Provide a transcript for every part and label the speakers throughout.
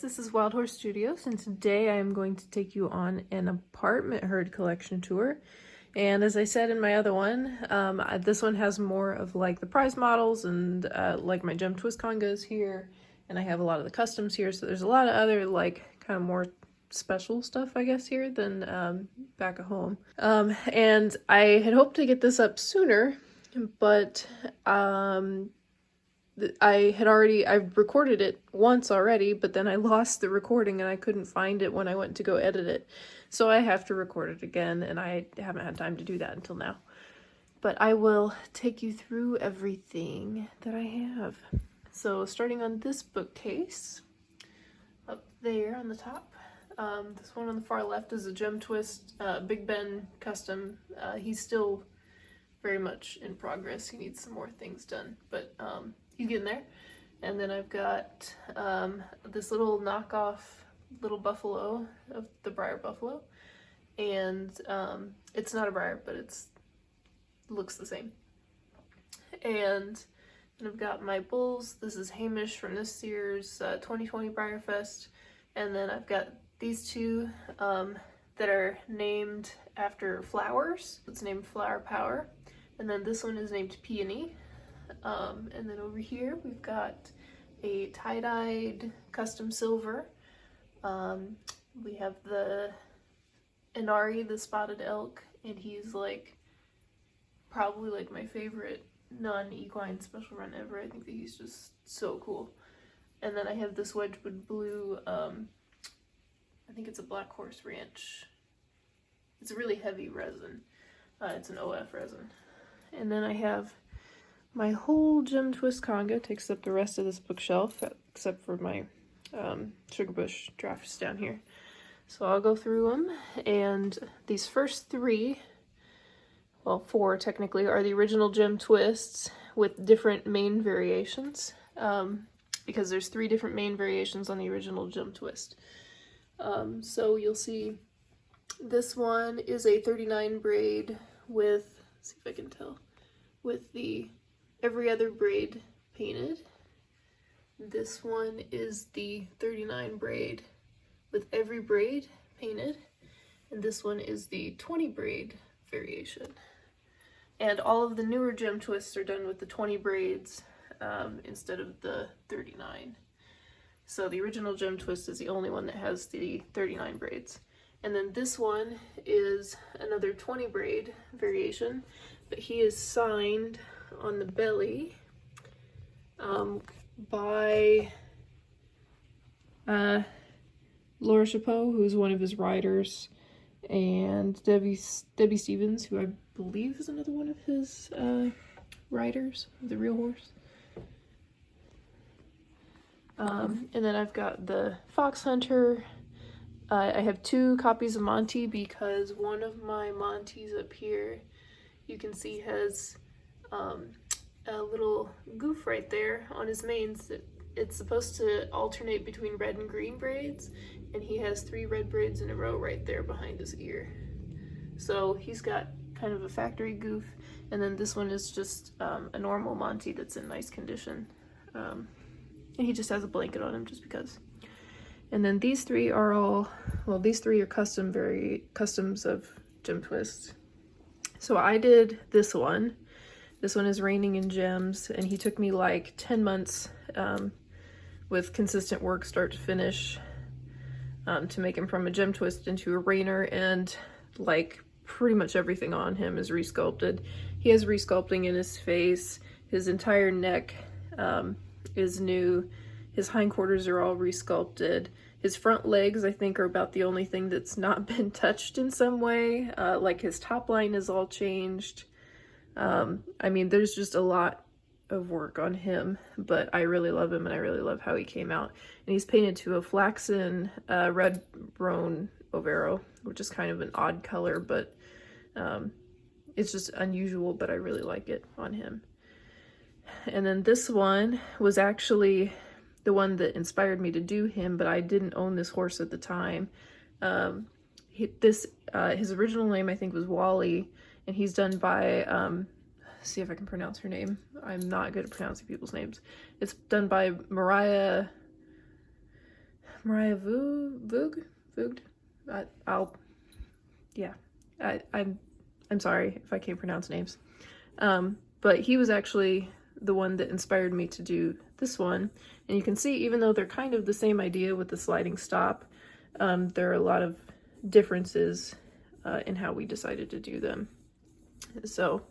Speaker 1: this is Wild Horse Studios, and today I am going to take you on an apartment herd collection tour. And as I said in my other one, this one has more of like the prize models and like my gem twist congas here, and I have a lot of the customs here, so there's a lot of other like kind of more special stuff I guess here than back at home. And I had hoped to get this up sooner, but I've recorded it once already, but then I lost the recording and I couldn't find it when I went to go edit it. So I have to record it again, and I haven't had time to do that until now. But I will take you through everything that I have. So starting on this bookcase, up there on the top, this one on the far left is a Gem Twist Big Ben custom. He's still very much in progress. He needs some more things done, but he's getting there. And then I've got this little knockoff little buffalo of the Briar buffalo, and it's not a Briar, but it's looks the same. And then I've got my bulls. This is Hamish from this year's 2020 Briar Fest, and then I've got these two that are named after flowers. It's named Flower Power, and then this one is named Peony. And then over here we've got a tie-dyed custom silver. We have the Inari, the spotted elk, and he's like probably like my favorite non-equine special run ever. I think that he's just so cool. And then I have this Wedgwood blue, I think it's a Black Horse Ranch. It's a really heavy resin. It's an OF resin. And then I have my whole Gem Twist conga, takes up the rest of this bookshelf, except for my Sugarbush drafts down here. So I'll go through them, and these first three, well, four technically, are the original Gem Twists with different mane variations, because there's 3 different mane variations on the original Gem Twist. So you'll see this one is a 39 braid with, let's see if I can tell, with the every other braid painted. This one is the 39 braid with every braid painted, and this one is the 20 braid variation. And all of the newer Gem Twists are done with the 20 braids instead of the 39. So the original Gem Twist is the only one that has the 39 braids. And then this one is another 20 braid variation, but he is signed on the belly by Laura Chapeau, who's one of his riders, and Debbie Stevens, who I believe is another one of his riders, the real horse. And then I've got the Fox Hunter. I have 2 copies of Monty because one of my Monties up here, you can see, has a little goof right there on his manes. It's supposed to alternate between red and green braids, and he has 3 red braids in a row right there behind his ear. So he's got kind of a factory goof, and then this one is just a normal Monty that's in nice condition. And he just has a blanket on him just because. And then these 3 are all, well, these 3 are customs of Gem Twist. So I did this one. This one is Raining in Gems, and he took me like 10 months with consistent work start to finish to make him from a Gem Twist into a Rainer, and like pretty much everything on him is resculpted. He has resculpting in his face. His entire neck is new. His hindquarters are all resculpted. His front legs, I think, are about the only thing that's not been touched in some way. Like his top line is all changed. I mean, there's just a lot of work on him, but I really love him, and I really love how he came out. And he's painted to a flaxen red roan overo, which is kind of an odd color, but it's just unusual, but I really like it on him. And then this one was actually the one that inspired me to do him, but I didn't own this horse at the time. His original name, I think, was Wally, and he's done by, see if I can pronounce her name. I'm not good at pronouncing people's names. It's done by Mariah Mariah Voogd. I'm sorry if I can't pronounce names. But he was actually the one that inspired me to do this one. And you can see, even though they're kind of the same idea with the sliding stop, there are a lot of differences in how we decided to do them. So,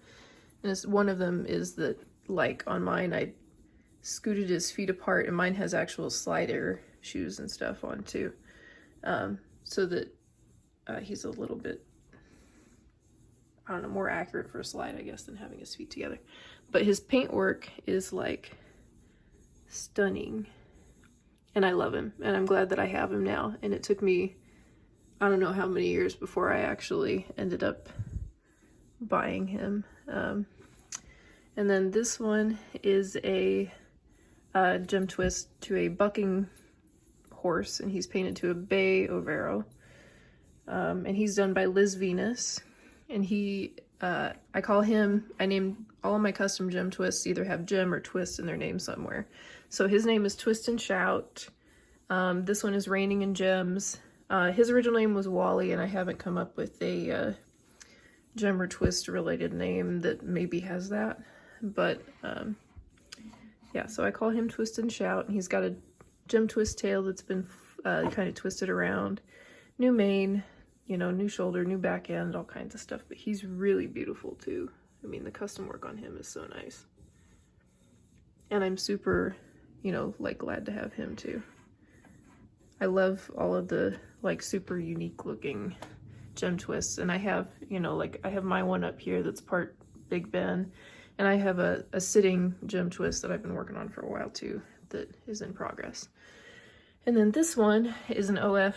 Speaker 1: one of them is that, like on mine, I scooted his feet apart, and mine has actual slider shoes and stuff on too, so that he's a little bit, I don't know, more accurate for a slide, I guess, than having his feet together. But his paintwork is like stunning, and I love him, and I'm glad that I have him now. And it took me, I don't know how many years before I actually ended up buying him. And then this one is a gem twist to a bucking horse, and he's painted to a bay overo. And he's done by Liz Venus. And he, I named all of my custom gem twists either have gem or twist in their name somewhere. So his name is Twist and Shout. This one is Raining in Gems. His original name was Wally, and I haven't come up with a gem or twist related name that maybe has that. But yeah, so I call him Twist and Shout, and he's got a gem twist tail that's been kind of twisted around. New mane, you know, new shoulder, new back end, all kinds of stuff. But he's really beautiful too. I mean, the custom work on him is so nice. And I'm super, you know, like glad to have him too. I love all of the like super unique looking gem twists. And I have, you know, like I have my one up here that's part Big Ben. And I have a sitting gem twist that I've been working on for a while too that is in progress. And then this one is an OF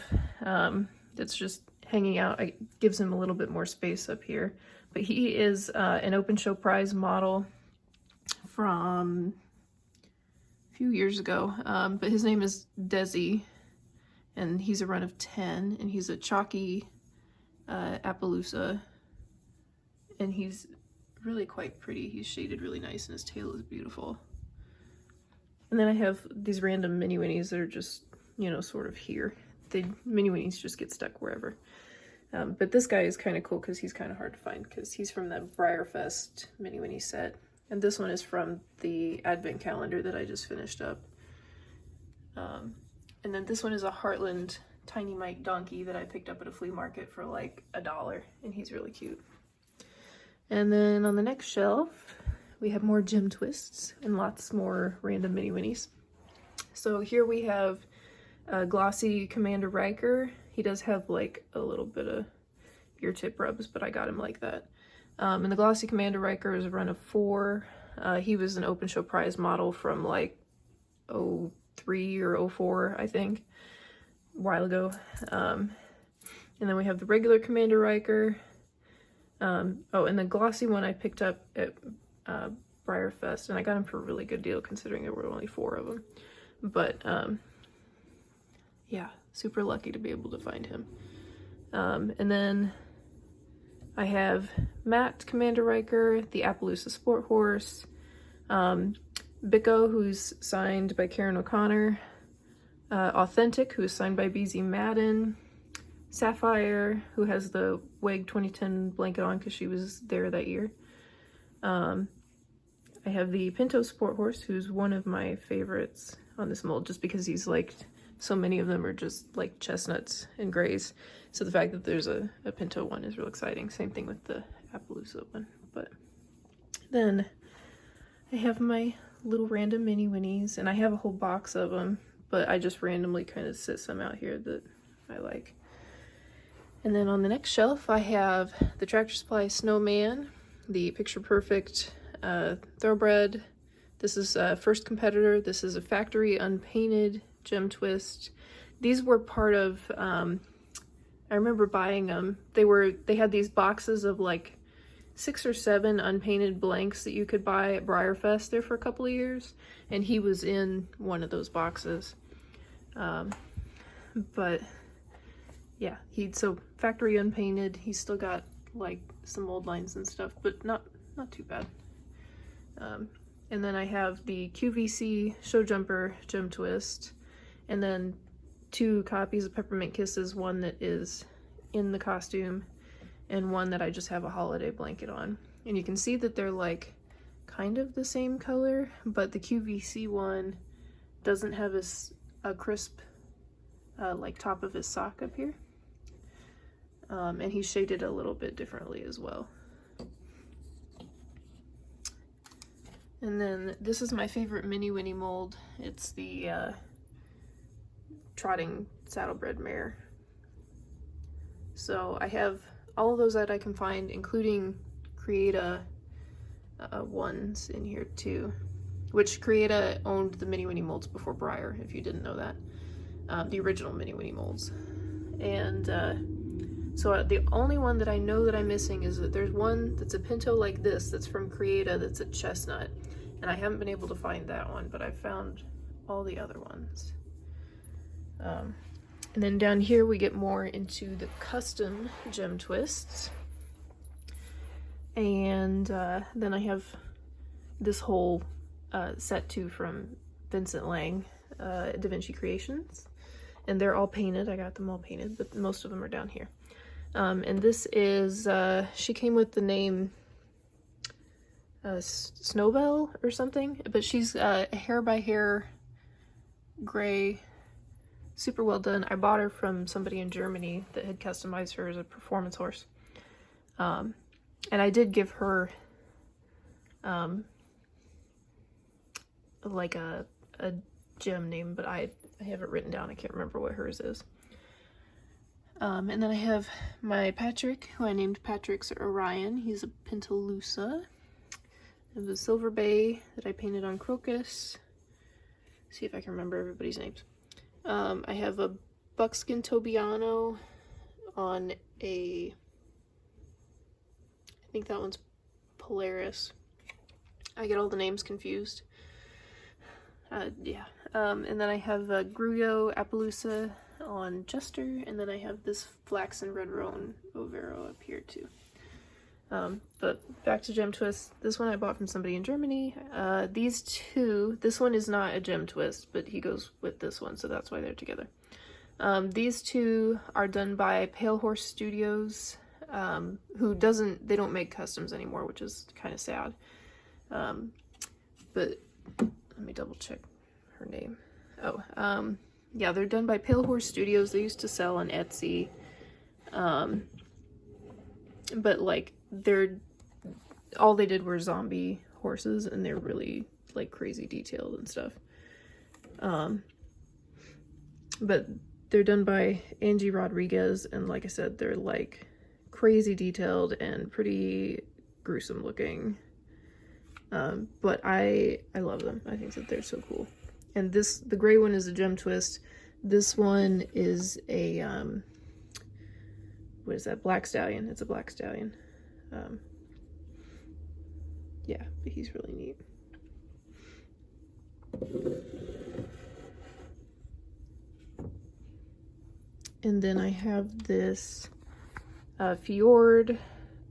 Speaker 1: that's just hanging out. It gives him a little bit more space up here. But he is an open show prize model from a few years ago. But his name is Desi, and he's a run of 10, and he's a chalky Appaloosa, and he's really quite pretty. He's shaded really nice, and his tail is beautiful. And then I have these random mini winnies that are just, you know, sort of here. The mini winnies just get stuck wherever. But this guy is kind of cool because he's kind of hard to find because he's from the Briarfest mini winnie set. And this one is from the advent calendar that I just finished up. And then this one is a Heartland Tiny Mike donkey that I picked up at a flea market for like $1, and he's really cute. And then on the next shelf, we have more gem twists and lots more random mini winnies. So here we have glossy Commander Riker. He does have like a little bit of ear tip rubs, but I got him like that. And the glossy Commander Riker is a run of 4. He was an open show prize model from like 03 or 04, I think, a while ago. And then we have the regular Commander Riker. Oh, and the glossy one I picked up at Briarfest, and I got him for a really good deal considering there were only 4 of them. But yeah, super lucky to be able to find him. And then I have Matt Commander Riker, the Appaloosa Sport Horse, Bicco, who's signed by Karen O'Connor, Authentic, who's signed by BZ Madden, Sapphire, who has the WEG 2010 blanket on because she was there that year. I have the Pinto Sport Horse, who's one of my favorites on this mold, just because he's like, so many of them are just like chestnuts and grays. So the fact that there's a Pinto one is real exciting. Same thing with the Appaloosa one. But then I have my little random mini winnies, and I have a whole box of them, but I just randomly kind of sit some out here that I like. And then on the next shelf, I have the Tractor Supply Snowman, the Picture Perfect Thoroughbred. This is First Competitor. This is a factory unpainted gem twist. These were part of, I remember buying them. They had these boxes of like 6 or 7 unpainted blanks that you could buy at Briarfest there for a couple of years, and he was in one of those boxes. But yeah, so factory unpainted. He's still got like some mold lines and stuff, but not too bad. And then I have the QVC Show Jumper Gem Twist, and then 2 copies of Peppermint Kisses, one that is in the costume and one that I just have a holiday blanket on. And you can see that they're like kind of the same color, but the QVC one doesn't have a crisp like top of his sock up here. And he's shaded a little bit differently as well. And then this is my favorite Mini Winnie mold. It's the trotting saddlebred mare. So I have all of those that I can find, including Creata ones in here too, which Creata owned the Mini Winnie molds before Breyer, if you didn't know that. The original Mini Winnie molds. And so the only one that I know that I'm missing is that there's one that's a pinto like this that's from Creata that's a chestnut, and I haven't been able to find that one, but I found all the other ones. And then down here we get more into the custom gem twists. And then I have this whole set too from Vincent Lang, Da Vinci Creations. And they're all painted. I got them all painted, but most of them are down here. And this is, she came with the name Snowbell or something, but she's a hair by hair gray, super well done. I bought her from somebody in Germany that had customized her as a performance horse. And I did give her like a gem name, but I have it written down. I can't remember what hers is. And then I have my Patrick, who I named Patrick's Orion. He's a Pintalusa. I have the Silver Bay that I painted on Crocus. See if I can remember everybody's names. I have a Buckskin Tobiano on I think that one's Polaris. I get all the names confused. Yeah. And then I have a Gruyot Appaloosa on Jester, and then I have this Flaxen Red Roan Overo up here too. But back to gem twists. This one I bought from somebody in Germany. These two, this one is not a gem twist, but he goes with this one, so that's why they're together. These two are done by Pale Horse Studios, they don't make customs anymore, which is kind of sad. But let me double check her name. Yeah, they're done by Pale Horse Studios. They used to sell on Etsy. But like all they did were zombie horses, and they're really like crazy detailed and stuff. But they're done by Angie Rodriguez, and like I said, they're like crazy detailed and pretty gruesome looking. But I love them. I think that they're so cool. And the gray one is a gem twist. This one is a what is that? Black Stallion. It's a Black Stallion. Yeah, but he's really neat. And then I have this Fjord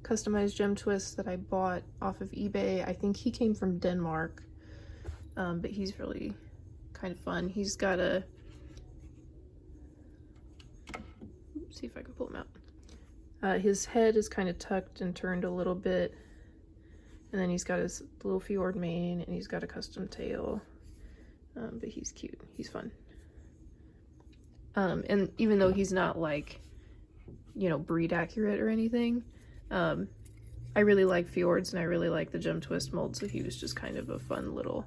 Speaker 1: customized gem twist that I bought off of eBay. I think he came from Denmark, but he's really kind of fun. He's got see if I can pull him out. His head is kind of tucked and turned a little bit, and then he's got his little Fjord mane, and he's got a custom tail, but he's cute. He's fun. And even though he's not like, you know, breed accurate or anything, I really like Fjords, and I really like the gem twist mold, so he was just kind of a fun little,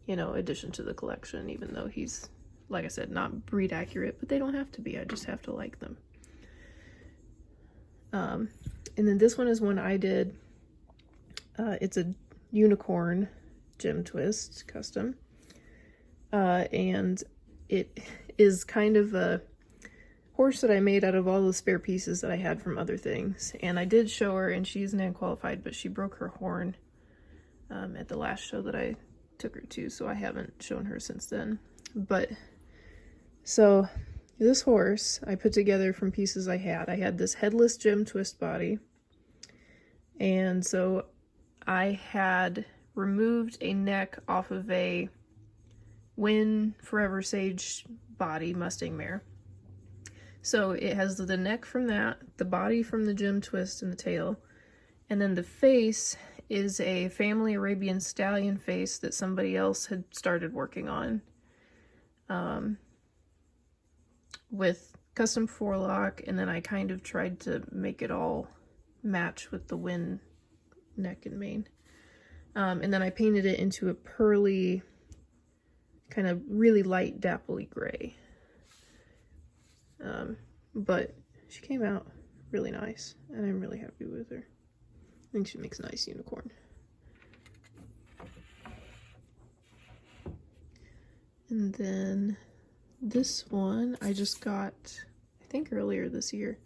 Speaker 1: you know, addition to the collection, even though he's, like I said, not breed accurate, but they don't have to be. I just have to like them. And then this one is one I did. It's a unicorn gem twist custom. And it is kind of a horse that I made out of all the spare pieces that I had from other things. And I did show her, and she's an unqualified, but she broke her horn at the last show that I took her to, so I haven't shown her since then. But so this horse I put together from pieces I had. I had this headless gem twist body, and so I had removed a neck off of a Win Forever Sage body Mustang mare. So it has the neck from that, the body from the gem twist and the tail, and then the face is a family Arabian stallion face that somebody else had started working on, with custom forelock, and then I kind of tried to make it all match with the Win neck and mane. And then I painted it into a pearly, kind of really light dappley gray. But she came out really nice, and I'm really happy with her. I think she makes a nice unicorn. And then this one I just got, I think earlier this year,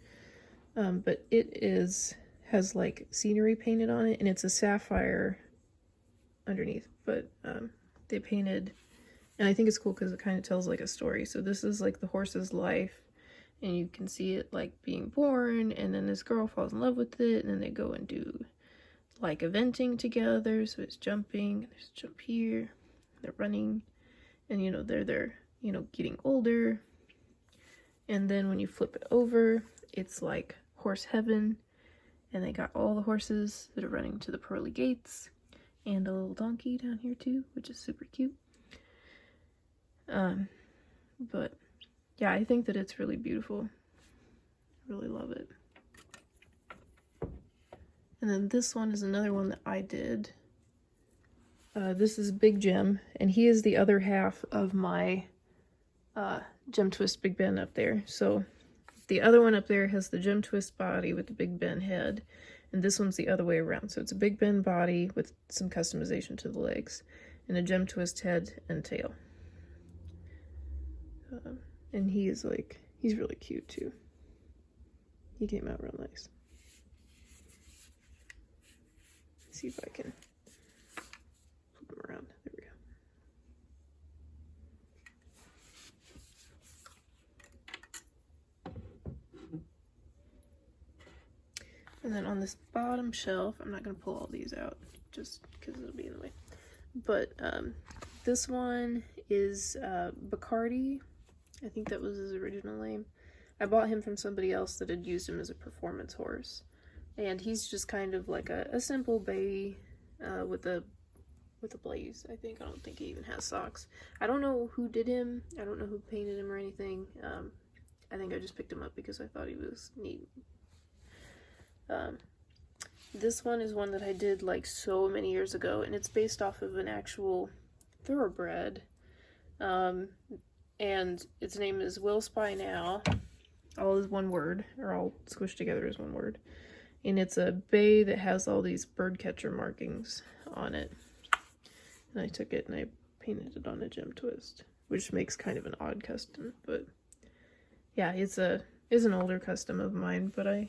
Speaker 1: but it has like scenery painted on it, and it's a sapphire underneath, but they painted, and I think it's cool because it kind of tells like a story. So this is like the horse's life, and you can see it like being born, and then this girl falls in love with it, and then they go and do like eventing together. So it's jumping, there's a jump here, they're running, and you know, they're you know, getting older. And then when you flip it over, it's like horse heaven, and they got all the horses that are running to the pearly gates, and a little donkey down here too, which is super cute. But yeah, I think that it's really beautiful. I really love it. And then this one is another one that I did. This is Big Gem, and he is the other half of my Gem Twist Big Ben up there. So the other one up there has the Gem Twist body with the Big Ben head, and this one's the other way around. So it's a Big Ben body with some customization to the legs, and a Gem Twist head and tail. And he is like, he's really cute too. He came out real nice. Let's see if I can flip him around. There we go. And then on this bottom shelf, I'm not going to pull all these out just because it'll be in the way. But this one is Bacardi. I think that was his original name. I bought him from somebody else that had used him as a performance horse. And he's just kind of like a simple bay with a blaze, I think. I don't think he even has socks. I don't know who did him. I don't know who painted him or anything. I think I just picked him up because I thought he was neat. This one is one that I did like so many years ago, and it's based off of an actual thoroughbred. And its name is Will Spy Now. All is one word, or all squished together is one word. And it's a bay that has all these birdcatcher markings on it. And I took it and I painted it on a Gem Twist, which makes kind of an odd custom, but yeah, it's an older custom of mine, but I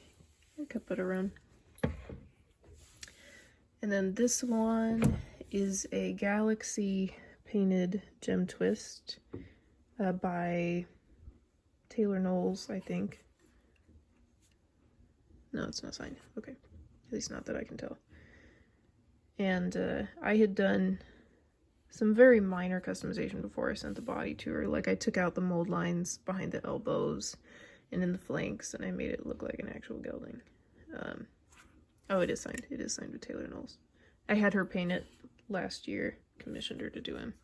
Speaker 1: kept it around. And then this one is a Galaxy painted Gem Twist by Taylor Knowles, I think. No, it's not signed. Okay. At least not that I can tell. And I had done some very minor customization before I sent the body to her. Like I took out the mold lines behind the elbows and in the flanks, and I made it look like an actual gelding. Oh, it is signed. It is signed with Taylor Knowles. I had her paint it last year. Commissioned her to do him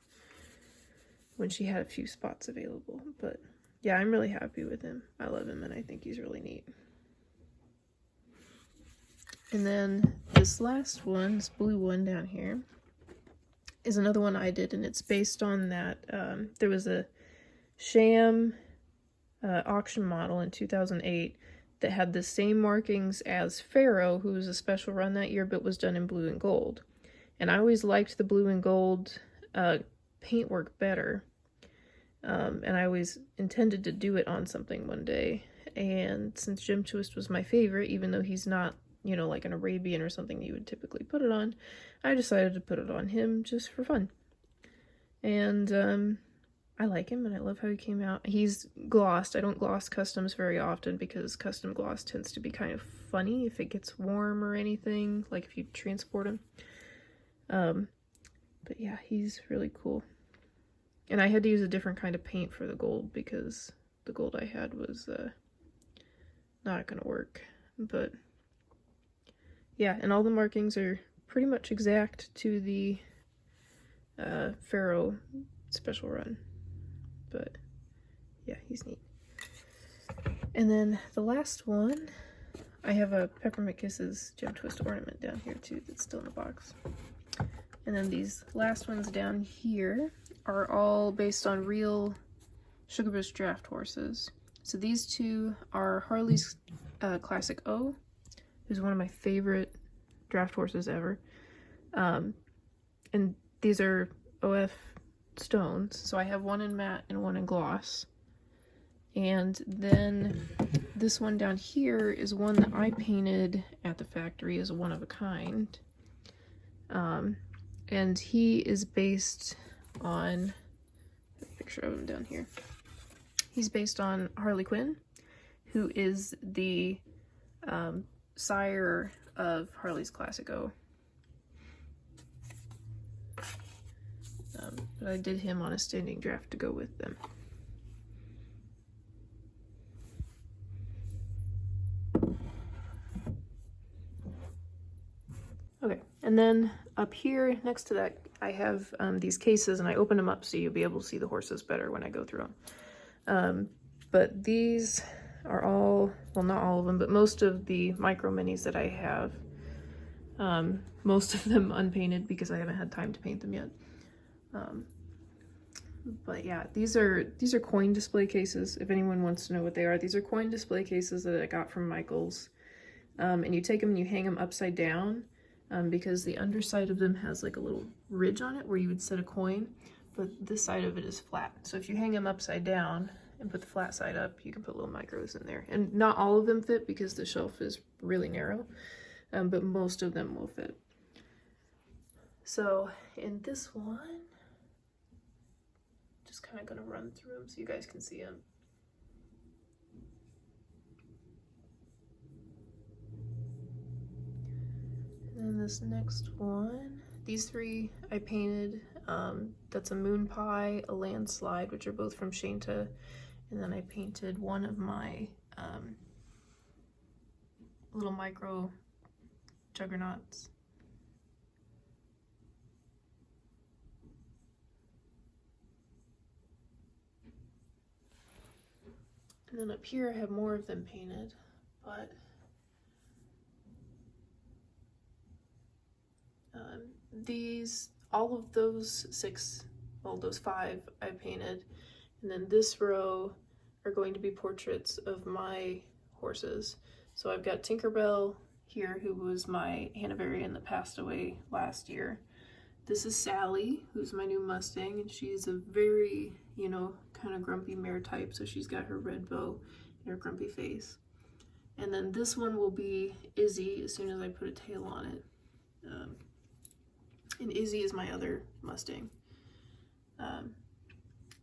Speaker 1: when she had a few spots available. But yeah, I'm really happy with him. I love him, and I think he's really neat. And then this last one, this blue one down here, is another one I did, and it's based on that. There was a sham auction model in 2008 that had the same markings as Pharaoh, who was a special run that year, but was done in blue and gold. And I always liked the blue and gold paintwork better. And I always intended to do it on something one day. And since Gem Twist was my favorite, even though he's not, you know, like an Arabian or something you would typically put it on, I decided to put it on him just for fun. And I like him, and I love how he came out. He's glossed. I don't gloss customs very often because custom gloss tends to be kind of funny if it gets warm or anything, like if you transport him. But yeah, he's really cool. And I had to use a different kind of paint for the gold because the gold I had was not gonna work. But yeah, and all the markings are pretty much exact to the Pharaoh special run. But yeah, he's neat. And then the last one, I have a Peppermint Kisses Gem Twist ornament down here too that's still in the box. And then these last ones down here are all based on real Sugarbush draft horses. So these two are Harley's Classic O, who's one of my favorite draft horses ever. And these are OF stones. So I have one in matte and one in gloss. And then this one down here is one that I painted at the factory as a one of a kind. And he is based on, a picture of him down here. He's based on Harley Quinn, who is the sire of Harley's Classic O. But I did him on a standing draft to go with them. Okay, and then up here next to that I have these cases, and I opened them up so you'll be able to see the horses better when I go through them. But these are all, well, not all of them, but most of the micro minis that I have. Most of them unpainted because I haven't had time to paint them yet. But yeah, these are coin display cases, if anyone wants to know what they are. These are coin display cases that I got from Michael's. And you take them and you hang them upside down, because the underside of them has like a little ridge on it where you would set a coin, but this side of it is flat. So if you hang them upside down and put the flat side up, you can put little micros in there. And not all of them fit because the shelf is really narrow, but most of them will fit. So in this one, just kind of gonna run through them so you guys can see them. And then this next one, these three I painted. That's a moon pie, a landslide, which are both from Shanta, and then I painted one of my little micro juggernauts. And then up here I have more of them painted, but all of those five I painted, and then this row are going to be portraits of my horses. So I've got Tinkerbell here, who was my Hanoverian that passed away last year. This is Sally, who's my new Mustang, and she's a very, kind of grumpy mare type, so she's got her red bow and her grumpy face. And then this one will be Izzy as soon as I put a tail on it. And Izzy is my other Mustang. And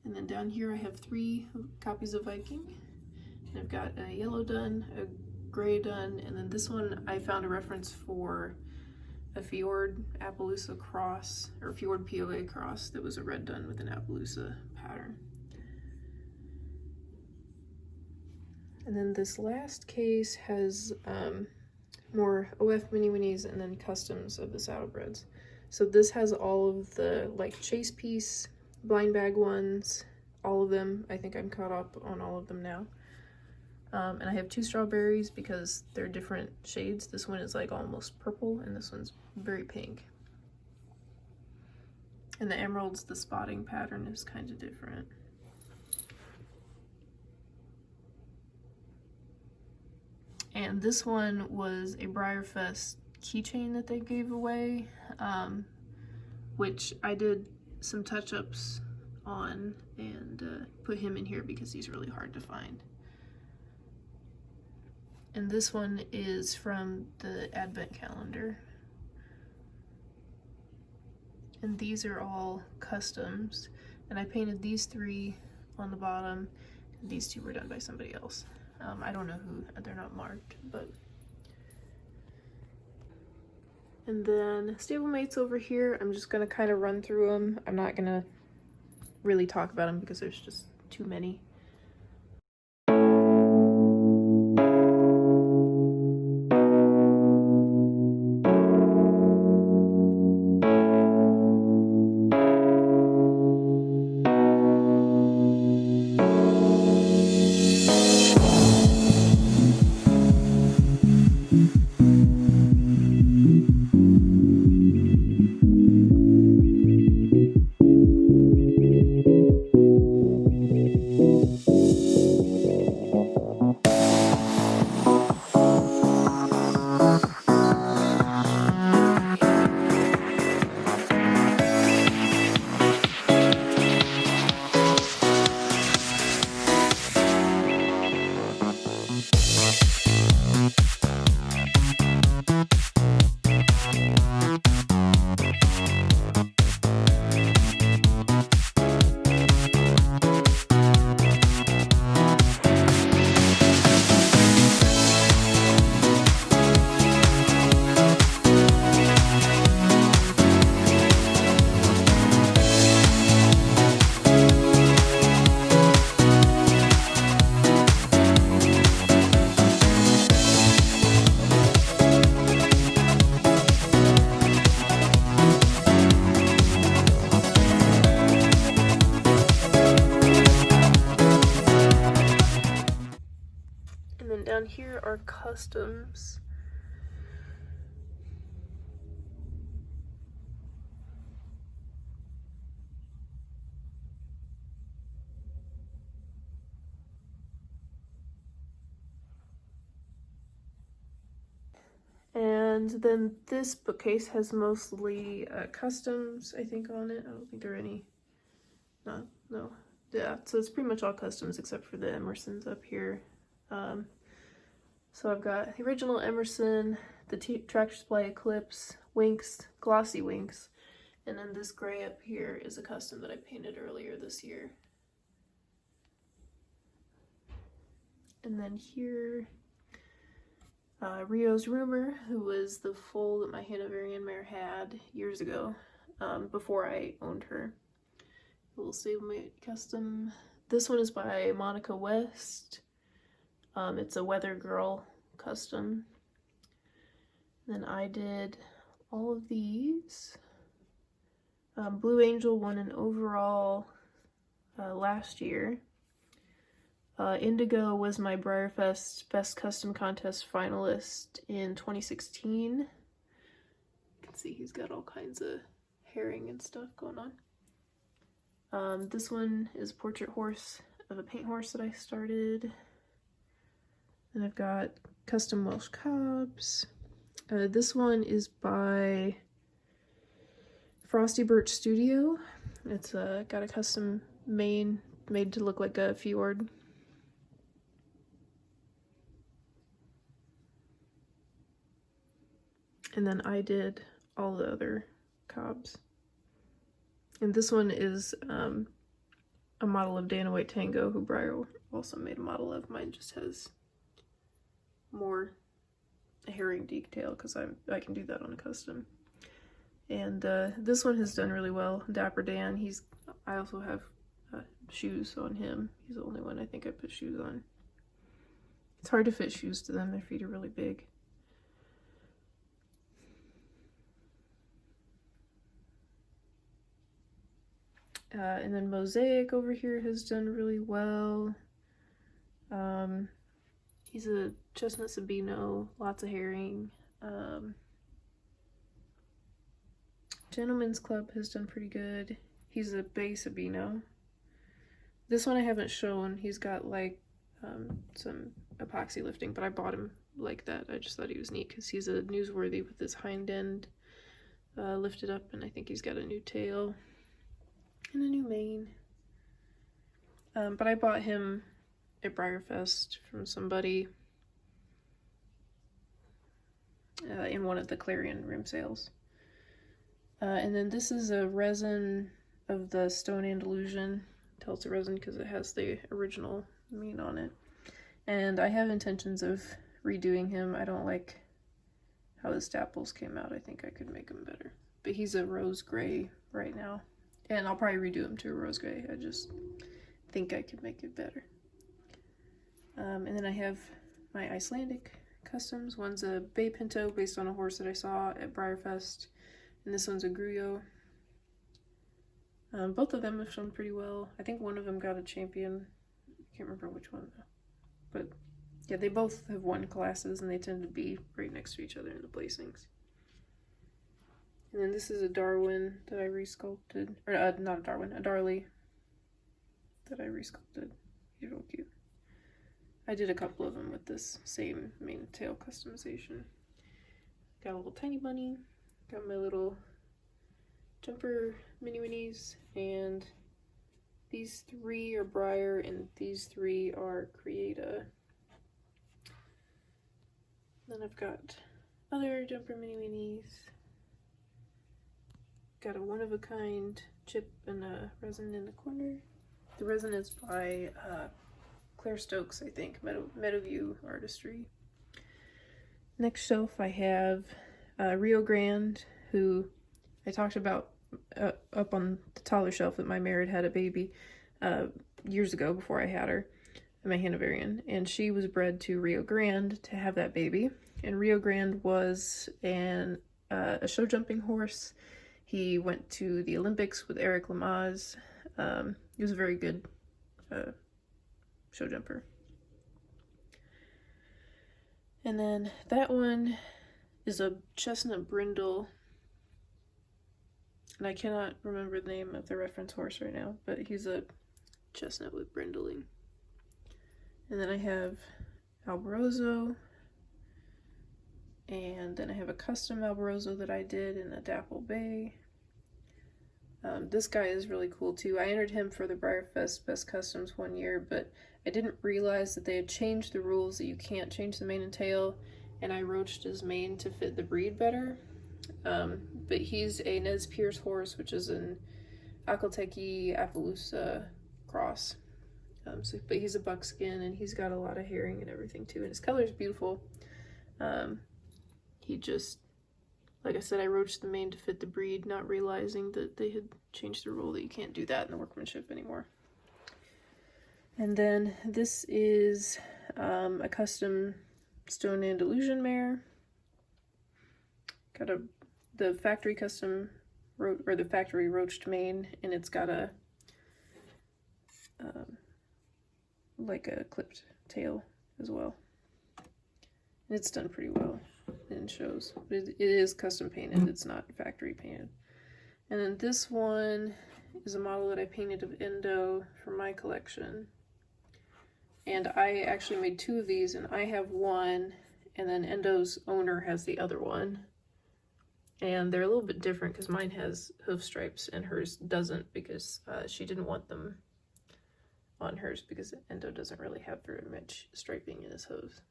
Speaker 1: then down here I have 3 copies of Viking. And I've got a yellow dun, a gray dun, and then this one I found a reference for a Fjord Appaloosa cross, or Fjord POA cross, that was a red dun with an Appaloosa pattern. And then this last case has more OF mini minis and then customs of the saddlebreds. So this has all of the like chase piece, blind bag ones, all of them. I think I'm caught up on all of them now. And I have 2 strawberries because they're different shades. This one is like almost purple and this one's very pink. And the emeralds, the spotting pattern is kind of different. And this one was a Briarfest keychain that they gave away, which I did some touch-ups on and put him in here because he's really hard to find. And this one is from the Advent calendar. And these are all customs. And I painted these 3 on the bottom. And these 2 were done by somebody else. I don't know who, they're not marked, but. And then Stablemates over here, I'm just gonna kind of run through them. I'm not gonna really talk about them because there's just too many. And then down here are customs. And then this bookcase has mostly customs, I think, on it. I don't think there are any. No. Yeah, so it's pretty much all customs except for the Emersons up here. So I've got the original Emerson, the Tractor Supply Eclipse, Winx, glossy Winx, and then this gray up here is a custom that I painted earlier this year. And then here, Rio's Rumor, who was the foal that my Hanoverian mare had years ago, before I owned her. Little Stablemate custom. This one is by Monica West. It's a Weather Girl custom. Then I did all of these. Blue Angel won an overall last year. Indigo was my Briarfest Best Custom Contest finalist in 2016. You can see he's got all kinds of herring and stuff going on. This one is Portrait Horse of a paint horse that I started. And I've got custom Welsh cobs. This one is by Frosty Birch Studio. It's got a custom mane made to look like a fjord. And then I did all the other cobs. And this one is a model of Dana White Tango, who Briar also made a model of. Mine just has more herring detail because I can do that on a custom. And this one has done really well. Dapper Dan, I also have shoes on him. He's the only one I think I put shoes on. It's hard to fit shoes to them. Their feet are really big. And then Mosaic over here has done really well. He's a chestnut Sabino, lots of herring. Gentleman's Club has done pretty good. He's a bay Sabino. This one I haven't shown. He's got like some epoxy lifting, but I bought him like that. I just thought he was neat because he's a newsworthy with his hind end lifted up, and I think he's got a new tail and a new mane. But I bought him at Briarfest from somebody in one of the Clarion rim sales. And then this is a resin of the Stone Andalusian. Tell it's a resin because it has the original mane on it. And I have intentions of redoing him. I don't like how his dapples came out. I think I could make him better. But he's a rose gray right now. And I'll probably redo him to a rose gray. I just think I could make it better. And then I have my Icelandic customs. One's a Bay Pinto based on a horse that I saw at Briarfest, and this one's a Gruyot. Both of them have shown pretty well. I think one of them got a champion. I can't remember which one though. But yeah, they both have won classes, and they tend to be right next to each other in the placings. And then this is a Darwin that I resculpted, or not a Darwin, a Darley that I resculpted. He's real cute. I did a couple of them with this same mane and tail customization. Got a little tiny bunny, got my little jumper mini-winnies, and these 3 are Briar, and these 3 are Creata. Then I've got other jumper mini-winnies. Got a one-of-a-kind chip and a resin in the corner. The resin is by Claire Stokes, I think, Meadowview Artistry. Next shelf I have Rio Grande, who I talked about up on the taller shelf that my mare had a baby years ago before I had her, my Hanoverian, and she was bred to Rio Grande to have that baby. And Rio Grande was a show jumping horse. He went to the Olympics with Eric Lamaze. He was a very good show jumper. And then that one is a chestnut brindle. And I cannot remember the name of the reference horse right now, but he's a chestnut with brindling. And then I have Alborozo. And then I have a custom Alborozo that I did in a Dapple Bay. This guy is really cool too. I entered him for the Briarfest Best Customs one year, but I didn't realize that they had changed the rules that you can't change the mane and tail, and I roached his mane to fit the breed better. But he's a Nez Perce horse, which is an Akalteki Appaloosa cross. But he's a buckskin, and he's got a lot of herring and everything too, and his color is beautiful. He just, like I said, I roached the mane to fit the breed, not realizing that they had changed the rule that you can't do that in the workmanship anymore. And then this is a custom Stone Andalusian mare. Got the factory custom the factory roached mane, and it's got a like a clipped tail as well. And it's done pretty well in shows, but it is custom painted, it's not factory painted. And then this one is a model that I painted of Endo for my collection, and I actually made 2 of these, and I have one, and then Endo's owner has the other one, and they're a little bit different because mine has hoof stripes and hers doesn't, because she didn't want them on hers because Endo doesn't really have very much striping in his hooves.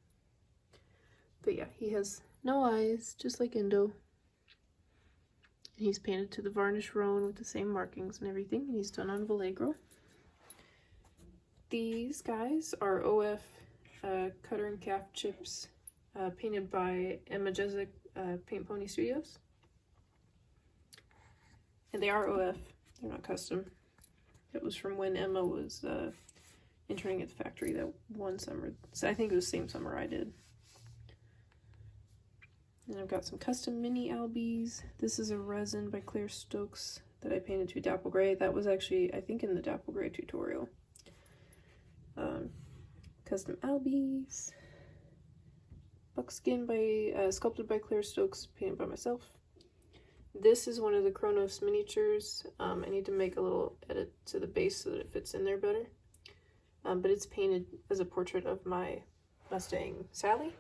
Speaker 1: But yeah, he has no eyes, just like Endo. And he's painted to the varnish roan with the same markings and everything, and he's done on Vallegro. These guys are OF cutter and calf chips, painted by Emma Jezik Paint Pony Studios. And they are OF, they're not custom. It was from when Emma was interning at the factory that one summer. So I think it was the same summer I did. And I've got some custom mini albies. This is a resin by Claire Stokes that I painted to Dapple Gray. That was actually, I think, in the Dapple Gray tutorial. Custom albies. Buckskin by sculpted by Claire Stokes, painted by myself. This is one of the Kronos miniatures. I need to make a little edit to the base so that it fits in there better. But it's painted as a portrait of my Mustang Sally.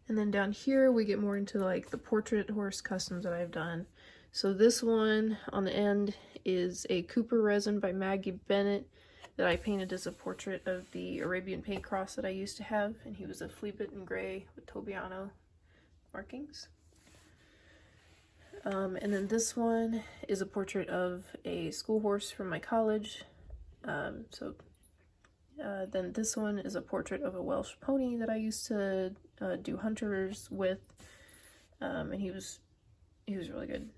Speaker 1: And then down here we get more into like the portrait horse customs that I've done. So this one on the end is a Cooper resin by Maggie Bennett that I painted as a portrait of the Arabian paint cross that I used to have, and he was a flea bitten gray with Tobiano markings. And then this one is a portrait of a school horse from my college. Then this one is a portrait of a Welsh pony that I used to do hunters with, and he was really good.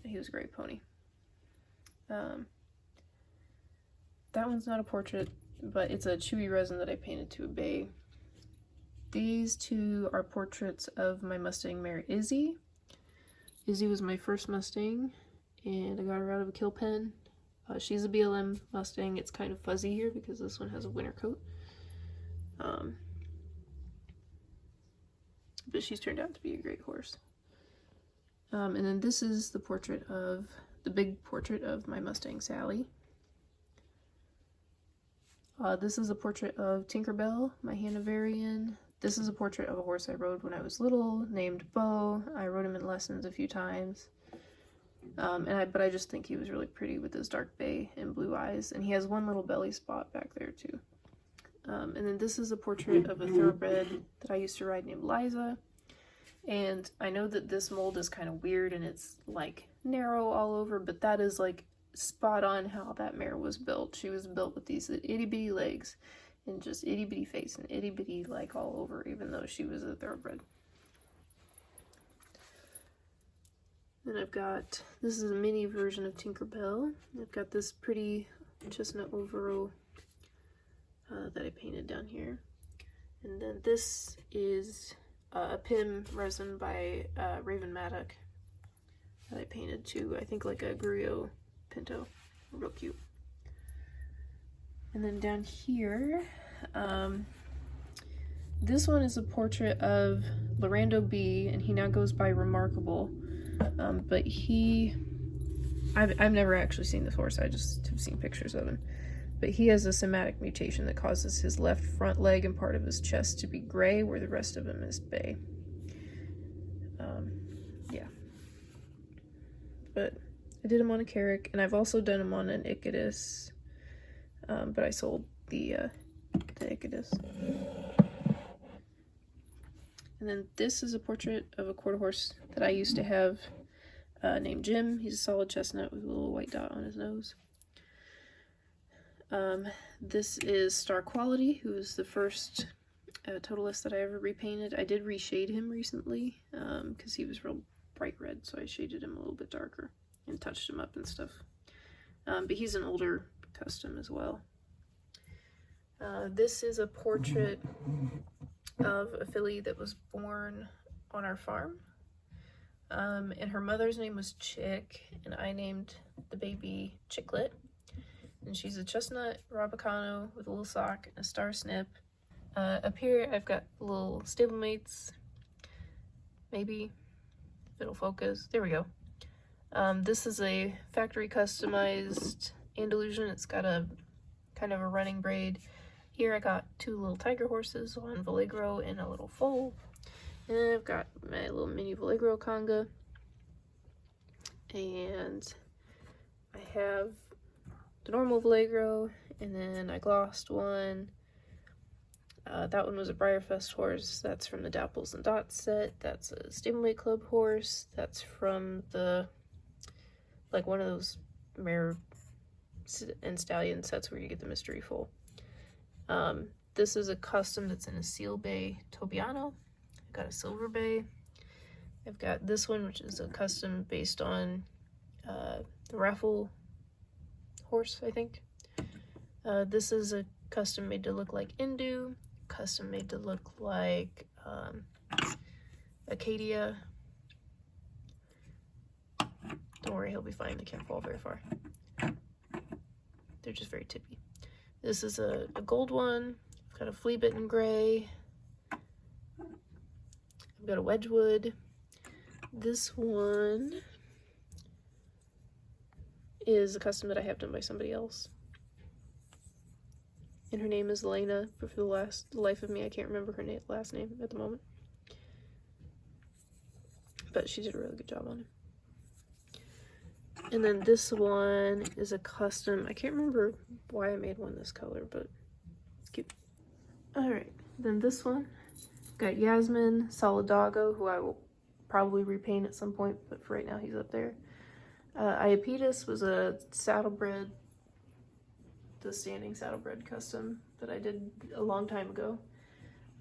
Speaker 1: He was a great pony. That one's not a portrait, but it's a chewy resin that I painted to a bay. These two are portraits of my Mustang mare Izzy. Izzy was my first Mustang, and I got her out of a kill pen. She's a BLM Mustang. It's kind of fuzzy here because this one has a winter coat. But she's turned out to be a great horse. And then this is the big portrait of my Mustang Sally. This is a portrait of Tinkerbell, my Hanoverian. This is a portrait of a horse I rode when I was little, named Bo. I rode him in lessons a few times. But I just think he was really pretty with his dark bay and blue eyes, and he has one little belly spot back there too. And then this is a portrait of a thoroughbred that I used to ride named Liza. And I know that this mold is kind of weird and it's like narrow all over, but that is like spot on how that mare was built. She was built with these itty bitty legs and just itty bitty face and itty bitty like all over, even though she was a thoroughbred. Then I've got, this is a mini version of Tinkerbell. I've got this pretty chestnut overall that I painted down here. And then this is a Pim resin by Raven Maddock that I painted to, I think, like a Gruyo Pinto. Real cute. And then down here, this one is a portrait of Lorando B, and he now goes by Remarkable. But I've never actually seen this horse, I just have seen pictures of him. But he has a somatic mutation that causes his left front leg and part of his chest to be gray, where the rest of him is bay. Yeah. But I did him on a Carrick, and I've also done him on an Icadus, but I sold the Icadus. And then this is a portrait of a quarter horse that I used to have named Jim. He's a solid chestnut with a little white dot on his nose. This is Star Quality, who was the first totalist that I ever repainted. I did reshade him recently because he was real bright red, so I shaded him a little bit darker and touched him up and stuff. But he's an older custom as well. This is a portrait of a filly that was born on our farm. And her mother's name was Chick, and I named the baby Chicklet. And she's a chestnut Rabicano with a little sock and a star snip. Up here I've got little Stablemates, maybe, if it'll focus. There we go. This is a factory customized Andalusian. It's got a kind of a running braid. Here I got two little tiger horses, one Valegro and a little foal. And then I've got my little mini Valegro conga. And I have the normal Valegro, and then I glossed one. That one was a Briarfest horse. That's from the Dapples and Dots set. That's a Stablemate Club horse. That's from the, like, one of those mare and stallion sets where you get the mystery foal. This is a custom that's in a seal bay Tobiano. I've got a silver bay. I've got this one, which is a custom based on the raffle horse, I think. This is a custom made to look like Indu, custom made to look like Acadia. Don't worry, he'll be fine. They can't fall very far. They're just very tippy. This is a gold one. I've got a flea bitten gray. I've got a Wedgwood. This one is a custom that I have done by somebody else. And her name is Elena, but for the life of me, I can't remember her last name at the moment. But she did a really good job on it. And then this one is a custom. I can't remember why I made one this color, but it's cute. Alright, then this one, got Yasmin Solidago, who I will probably repaint at some point, but for right now he's up there. Iapetus was a saddlebred, the standing saddlebred custom that I did a long time ago.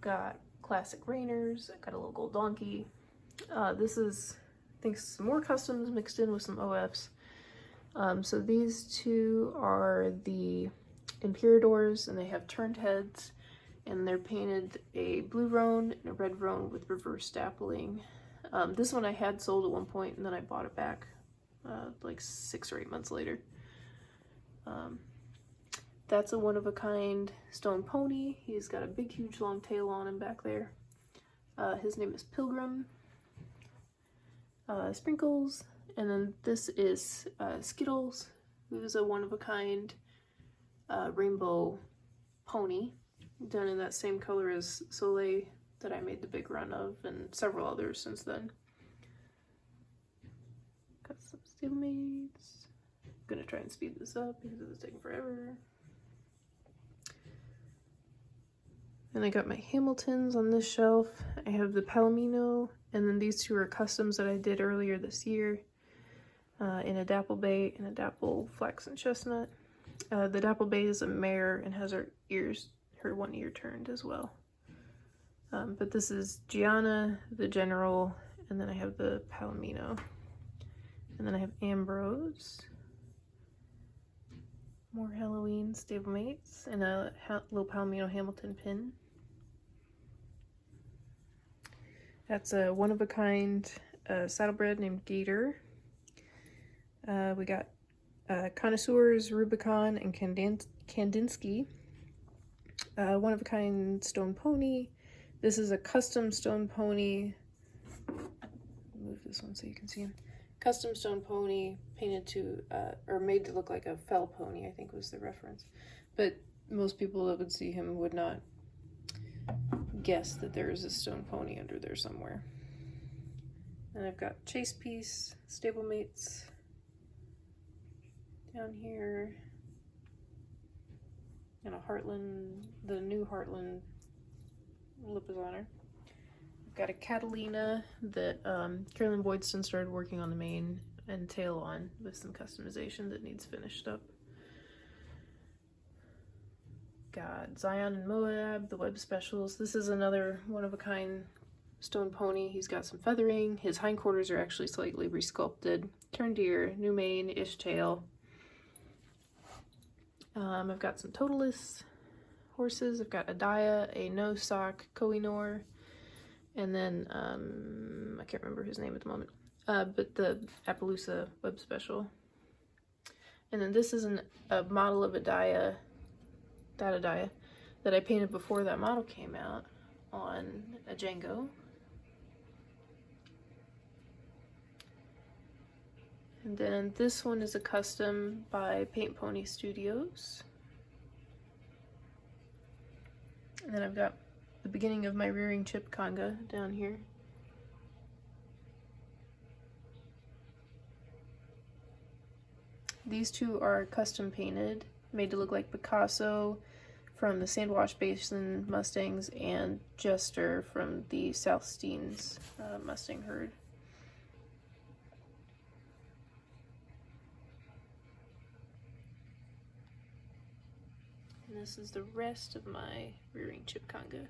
Speaker 1: Got classic Rainers, got a little gold donkey. This is, I think, some more customs mixed in with some OFs. So these two are the Imperadors, and they have turned heads, and they're painted a blue roan and a red roan with reverse dappling. This one I had sold at one point, and then I bought it back like 6 or 8 months later. That's a one-of-a-kind stone pony. He's got a big, huge, long tail on him back there. His name is Pilgrim. Sprinkles. And then this is Skittles, who's a one-of-a-kind rainbow pony, done in that same color as Soleil that I made the big run of, and several others since then. Got some Stablemates. I'm gonna try and speed this up because it's taking forever. And I got my Hamiltons on this shelf. I have the Palomino, and then these two are customs that I did earlier this year in a Dapple Bay and a Dapple Flax and Chestnut. The Dapple Bay is a mare and has her one ear turned as well. But this is Gianna, the General, and then I have the Palomino. And then I have Ambrose. More Halloween Stablemates, and a little Palomino Hamilton pin. That's a one-of-a-kind saddlebred named Gator. We got connoisseurs, Rubicon, and Kandinsky. One-of-a-kind stone pony. This is a custom stone pony. Move this one so you can see him. Custom stone pony painted to, or made to look like a fell pony, I think was the reference. But most people that would see him would not guess that there is a stone pony under there somewhere. And I've got Chase Piece, Stablemates down here, and a Heartland, the new Heartland lip is on her. I've got a Catalina that Carolyn Boydston started working on the mane and tail on with some customization that needs finished up. Got Zion and Moab, the Web Specials. This is another one-of-a-kind stone pony. He's got some feathering. His hindquarters are actually slightly resculpted. Turned ear, new mane-ish tail. I've got some Totalis horses. I've got Adaya, a no-sock Kohinoor, and then I can't remember his name at the moment, but the Appaloosa Web Special. And then this is a model of Adaya that I painted before that model came out on a Django. And then this one is a custom by Paint Pony Studios. And then I've got the beginning of my rearing chip conga down here. These two are custom painted, made to look like Picasso from the Sandwash Basin Mustangs and Jester from the South Steens Mustang herd. And this is the rest of my rearing chip conga.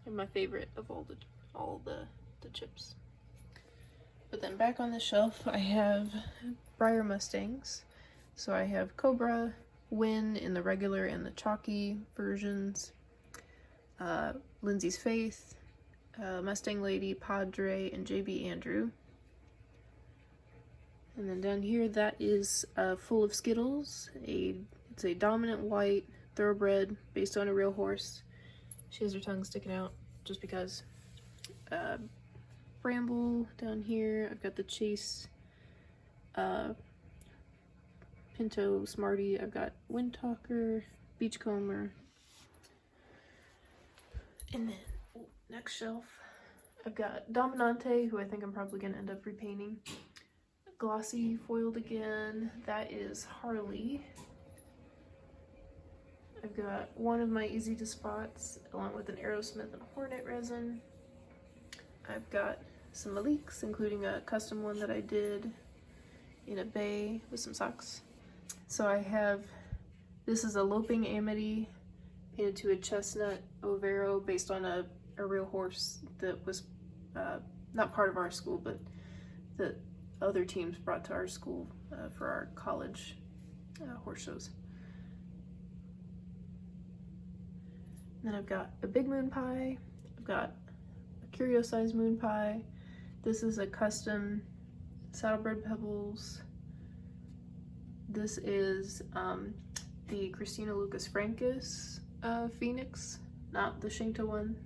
Speaker 1: And my favorite of all the chips. But then back on the shelf I have Briar Mustangs. So I have Cobra, Win in the regular and the chalky versions, Lindsay's Faith, Mustang Lady, Padre, and JB Andrew. And then down here, that is full of Skittles. It's a dominant white thoroughbred based on a real horse. She has her tongue sticking out just because. Bramble down here. I've got the Chase Pinto Smarty. I've got Windtalker, Beachcomber. And then next shelf, I've got Dominante, who I think I'm probably going to end up repainting. Glossy foiled again. That is Harley. I've got one of my Easy to Spots along with an Aerosmith and a Hornet resin. I've got some Maliks, including a custom one that I did in a bay with some socks. So I have, this is a Loping Amity painted to a chestnut Overo based on a real horse that was not part of our school, but that other teams brought to our school for our college horse shows. Then I've got a big moon pie. I've got a curio size moon pie. This is a custom saddlebred pebbles. This is the Christina Lucas Francus Phoenix, not the Shinta one.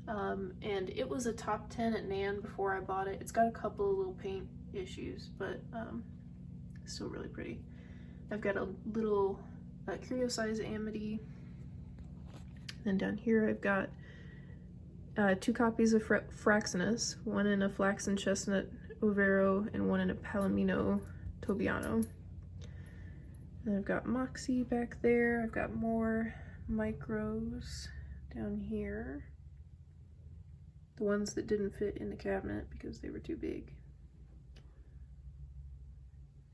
Speaker 1: And it was a top 10 at Nan before I bought it. It's got a couple of little paint issues, but still really pretty. I've got a little curio size Amity. Then down here I've got 2 copies of Fraxinus, one in a Flaxen Chestnut Overo and one in a Palomino Tobiano. And I've got Moxie back there. I've got more micros down here. The ones that didn't fit in the cabinet because they were too big.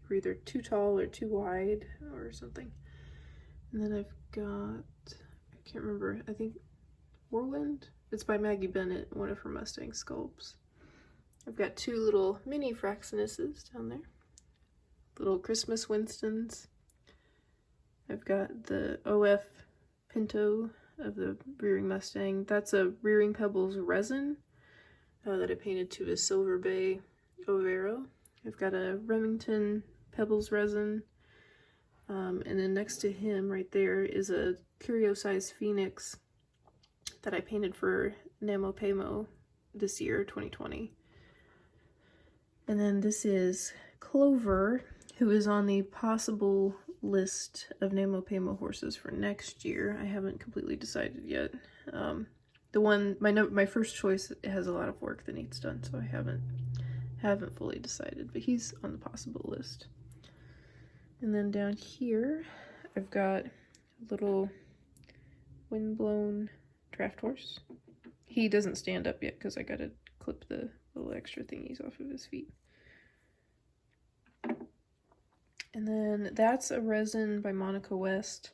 Speaker 1: They were either too tall or too wide or something. And then I've got, I can't remember, I think Whirlwind? It's by Maggie Bennett, one of her Mustang sculpts. I've got 2 little mini Fraxinuses down there. Little Christmas Winstons. I've got the OF Pinto of the Rearing Mustang. That's a Rearing Pebbles resin that I painted to a Silver Bay Overo. I've got a Remington Pebbles resin. And then next to him right there is a curio size Phoenix that I painted for Namo Pamo this year, 2020. And then this is Clover, who is on the possible list of Namo Pamo horses for next year. I haven't completely decided yet. The one, my first choice has a lot of work that needs done, so I haven't fully decided, but he's on the possible list. And then down here, I've got a little windblown draft horse. He doesn't stand up yet because I gotta clip the little extra thingies off of his feet. And then that's a resin by Monica West.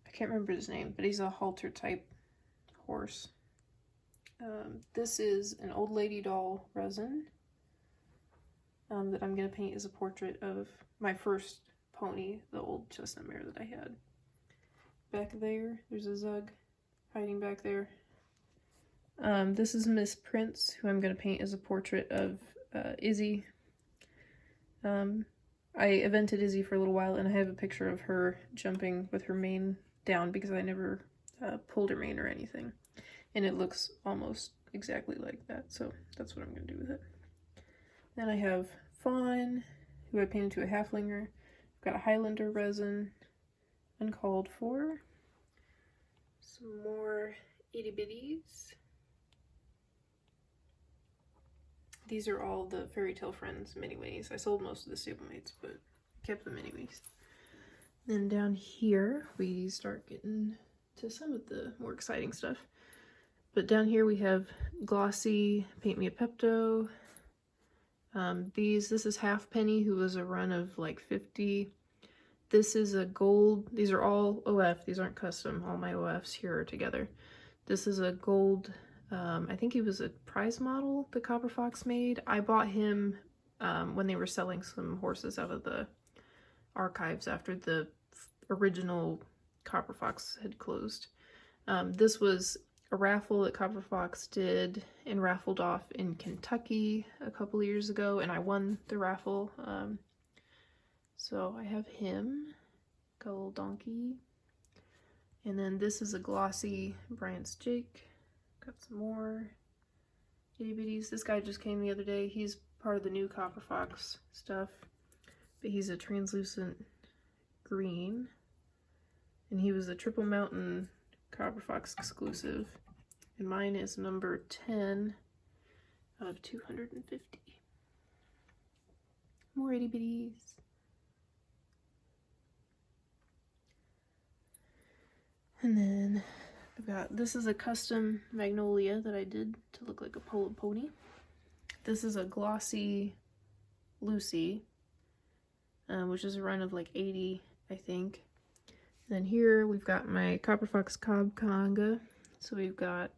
Speaker 1: I can't remember his name, but he's a halter type horse. This is an old lady doll resin that I'm going to paint as a portrait of my first pony, the old chestnut mare that I had. Back there's a Zug hiding back there. This is Miss Prince, who I'm going to paint as a portrait of Izzy. I evented Izzy for a little while, and I have a picture of her jumping with her mane down because I never pulled her mane or anything. And it looks almost exactly like that, so that's what I'm going to do with it. Then I have Fawn, who I painted to a halflinger. I've got a Highlander resin, uncalled for. Some more itty bitties. These are all the Fairy Tale Friends mini-minis. I sold most of the Stablemates, but kept the mini-minis. Then down here, we start getting to some of the more exciting stuff. But down here we have Glossy, Paint Me a Pepto. This is Halfpenny, who was a run of like 50. This is a gold, these are all OF, these aren't custom, all my OFs here are together. This is a gold, I think he was a prize model the Copper Fox made. I bought him when they were selling some horses out of the archives after the original Copper Fox had closed. This was a raffle that Copper Fox did and raffled off in Kentucky a couple years ago, and I won the raffle. So I have him, got a little donkey. And then this is a glossy Bryant's Jake. Got some more itty bitties. This guy just came the other day. He's part of the new Copper Fox stuff, but he's a translucent green. And he was a Triple Mountain Copper Fox exclusive. And mine is number 10 out of 250. More itty bitties. And then I've got, this is a custom Magnolia that I did to look like a polo pony. This is a glossy Lucy, which is a run of like 80, I think. And then here we've got my Copper Fox Cob Conga. So we've got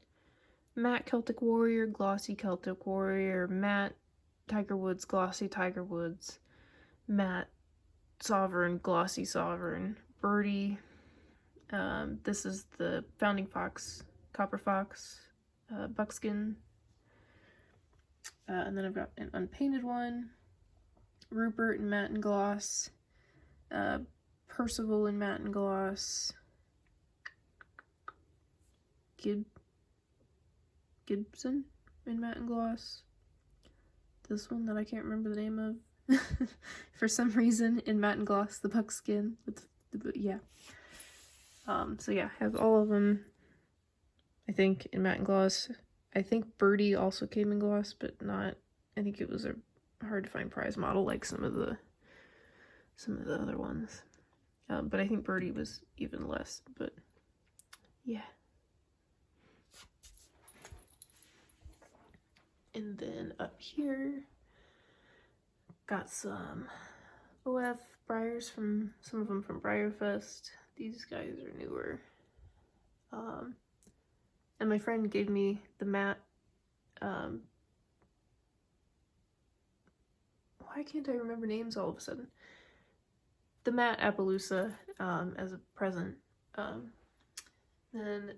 Speaker 1: matte Celtic Warrior, glossy Celtic Warrior, matte Tiger Woods, glossy Tiger Woods, matte Sovereign, glossy Sovereign, Birdie. This is the Founding Fox, Copper Fox, Buckskin. And then I've got an unpainted one, Rupert in matte and gloss, Percival in matte and gloss, Gibson in matte and gloss, this one that I can't remember the name of for some reason in matte and gloss, the Buckskin, yeah. So yeah, I have all of them, I think, in matte and gloss. I think Birdie also came in gloss, but not, I think it was a hard to find prize model like some of the other ones. But I think Birdie was even less, but yeah. And then up here, got some OF Briars from, some of them from Briarfest. These guys are newer. And my friend gave me the matte, why can't I remember names all of a sudden? The matte Appaloosa as a present. Then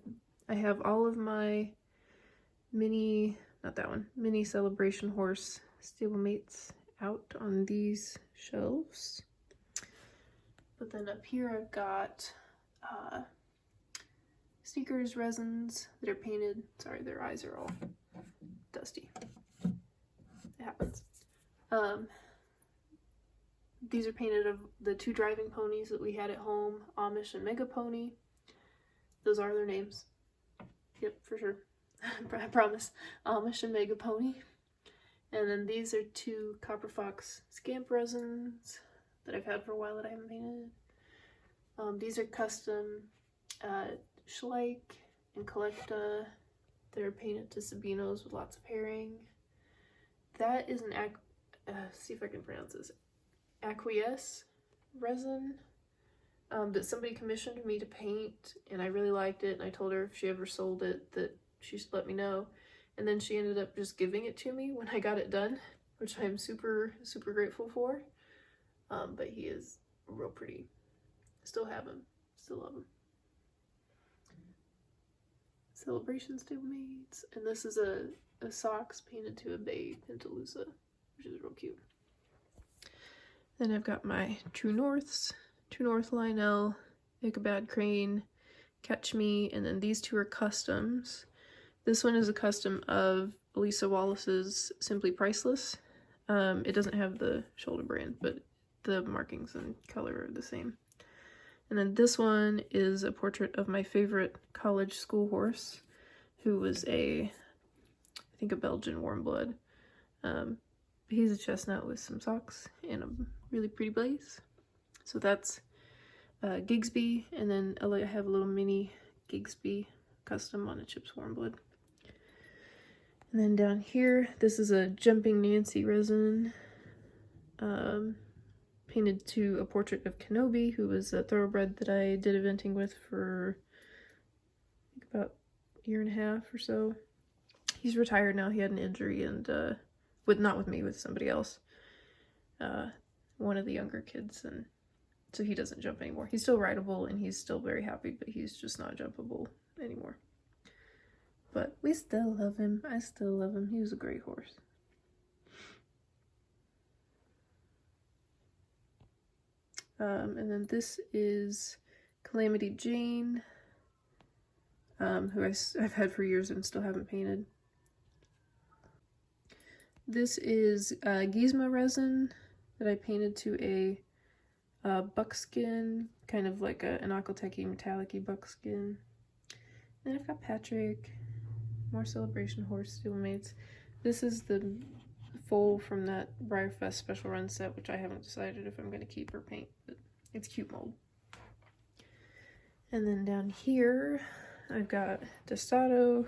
Speaker 1: I have all of my mini, not that one, mini Celebration Horse Stablemates out on these shelves. But then up here I've got Sneakers Resins that are painted. Sorry, their eyes are all dusty. It happens. These are painted of the 2 driving ponies that we had at home, Amish and Mega Pony. Those are their names. Yep, for sure. I promise. Amish and Mega Pony. And then these are 2 Copper Fox Scamp Resins that I've had for a while that I haven't painted. These are custom Schleich and Collecta. They're painted to Sabinos with lots of herring. That is an see if I can pronounce this, Acquiesce resin that somebody commissioned me to paint, and I really liked it, and I told her if she ever sold it that she should let me know. And then she ended up just giving it to me when I got it done, which I'm super grateful for. But he is real pretty. Still have him, still love him. Celebration Stablemates, and this is a socks painted to a Bay Pentaloosa, which is real cute. Then I've got my True Norths, True North Lionel, Ichabod Crane, Catch Me, and then these 2 are customs. This one is a custom of Elisa Wallace's Simply Priceless. It doesn't have the shoulder brand, but the markings and color are the same. And then this one is a portrait of my favorite college school horse, who was I think a Belgian warm blood. He's a chestnut with some socks and a really pretty blaze. So that's Gigsby, and then I have a little mini Gigsby custom on a Chips warm blood. And then down here, this is a Jumping Nancy resin, painted to a portrait of Kenobi, who was a thoroughbred that I did eventing with for I think about a year and a half or so. He's retired now. He had an injury, and not with me, with somebody else, one of the younger kids, and so he doesn't jump anymore. He's still rideable and he's still very happy, but he's just not jumpable anymore. But we still love him. I still love him. He was a great horse. And then this is Calamity Jane, who I've had for years and still haven't painted. This is Gizmo resin that I painted to a buckskin, kind of like an aquatechy metallic-y buckskin. And then I've got Patrick, more Celebration Horse Stablemates. This is the foal from that Briarfest special run set, which I haven't decided if I'm going to keep or paint, but it's cute mold. And then down here, I've got Destato,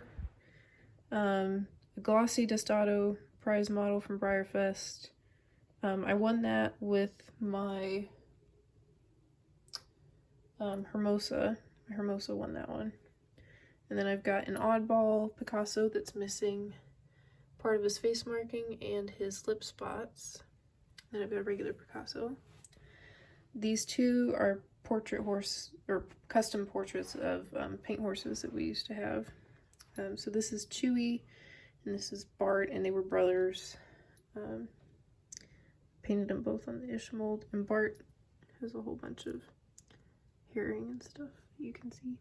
Speaker 1: a glossy Destato prize model from Briarfest. I won that with my Hermosa. My Hermosa won that one. And then I've got an oddball Picasso that's missing part of his face marking and his lip spots. Then I've got a regular Picasso. These two are portrait horse, or custom portraits of paint horses that we used to have. So this is Chewy, and this is Bart, and they were brothers. Painted them both on the ish mold, and Bart has a whole bunch of herring and stuff you can see.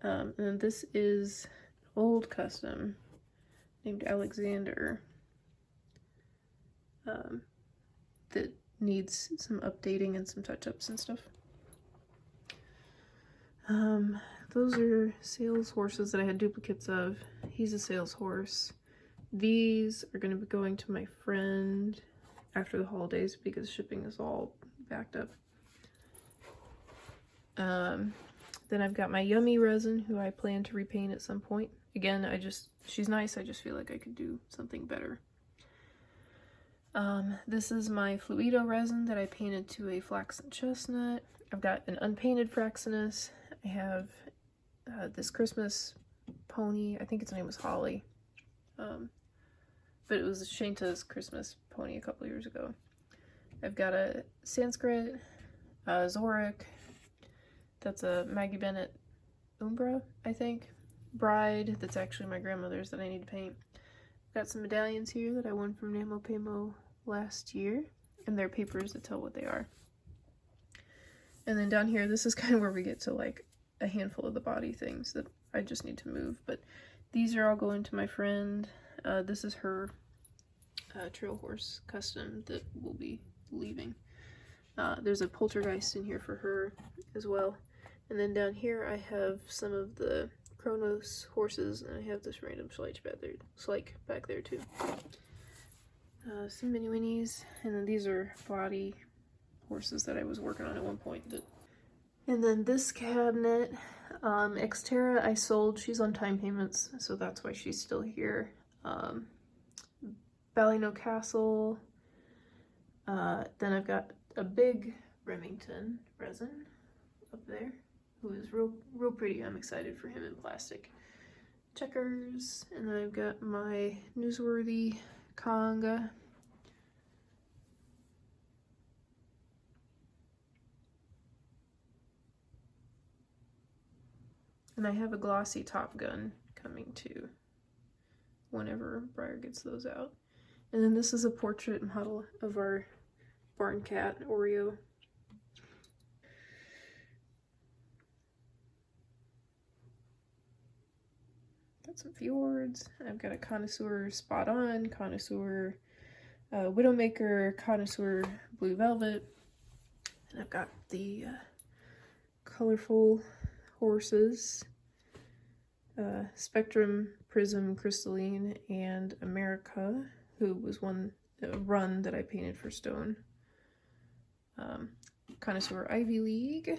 Speaker 1: And then this is an old custom named Alexander that needs some updating and some touch-ups and stuff. Those are sales horses that I had duplicates of. He's a sales horse. These are going to be going to my friend after the holidays because shipping is all backed up. Then I've got my Yummy Resin, who I plan to repaint at some point. Again, she's nice, I just feel like I could do something better. This is my Fluido Resin that I painted to a Flaxen Chestnut. I've got an unpainted Fraxinus. I have this Christmas pony, I think its name was Holly. But it was Shanta's Christmas pony a couple years ago. I've got a Sanskrit, Zorik, that's a Maggie Bennett Umbra, I think. Bride, that's actually my grandmother's that I need to paint. I've got some medallions here that I won from Namo Pamo last year, and they're papers that tell what they are. And then down here, this is kind of where we get to like a handful of the body things that I just need to move, but these are all going to my friend. This is her trail horse custom that will be leaving. There's a poltergeist in here for her as well. And then down here I have some of the Kronos horses, and I have this random Schleich back there too. Some mini winnies, and then these are body horses that I was working on at one point. And then this cabinet, Xterra I sold. She's on time payments, so that's why she's still here. Ballino Castle. Then I've got a big Remington resin up there, who is real pretty. I'm excited for him in plastic. Checkers, and then I've got my newsworthy conga. And I have a glossy Top Gun coming too, whenever Briar gets those out. And then this is a portrait model of our barn cat, Oreo. Got some fjords. I've got a connoisseur spot on, connoisseur Widowmaker, connoisseur blue velvet. And I've got the colorful horses, Spectrum, Prism, Crystalline, and America, who was one run that I painted for Stone. Connoisseur Ivy League.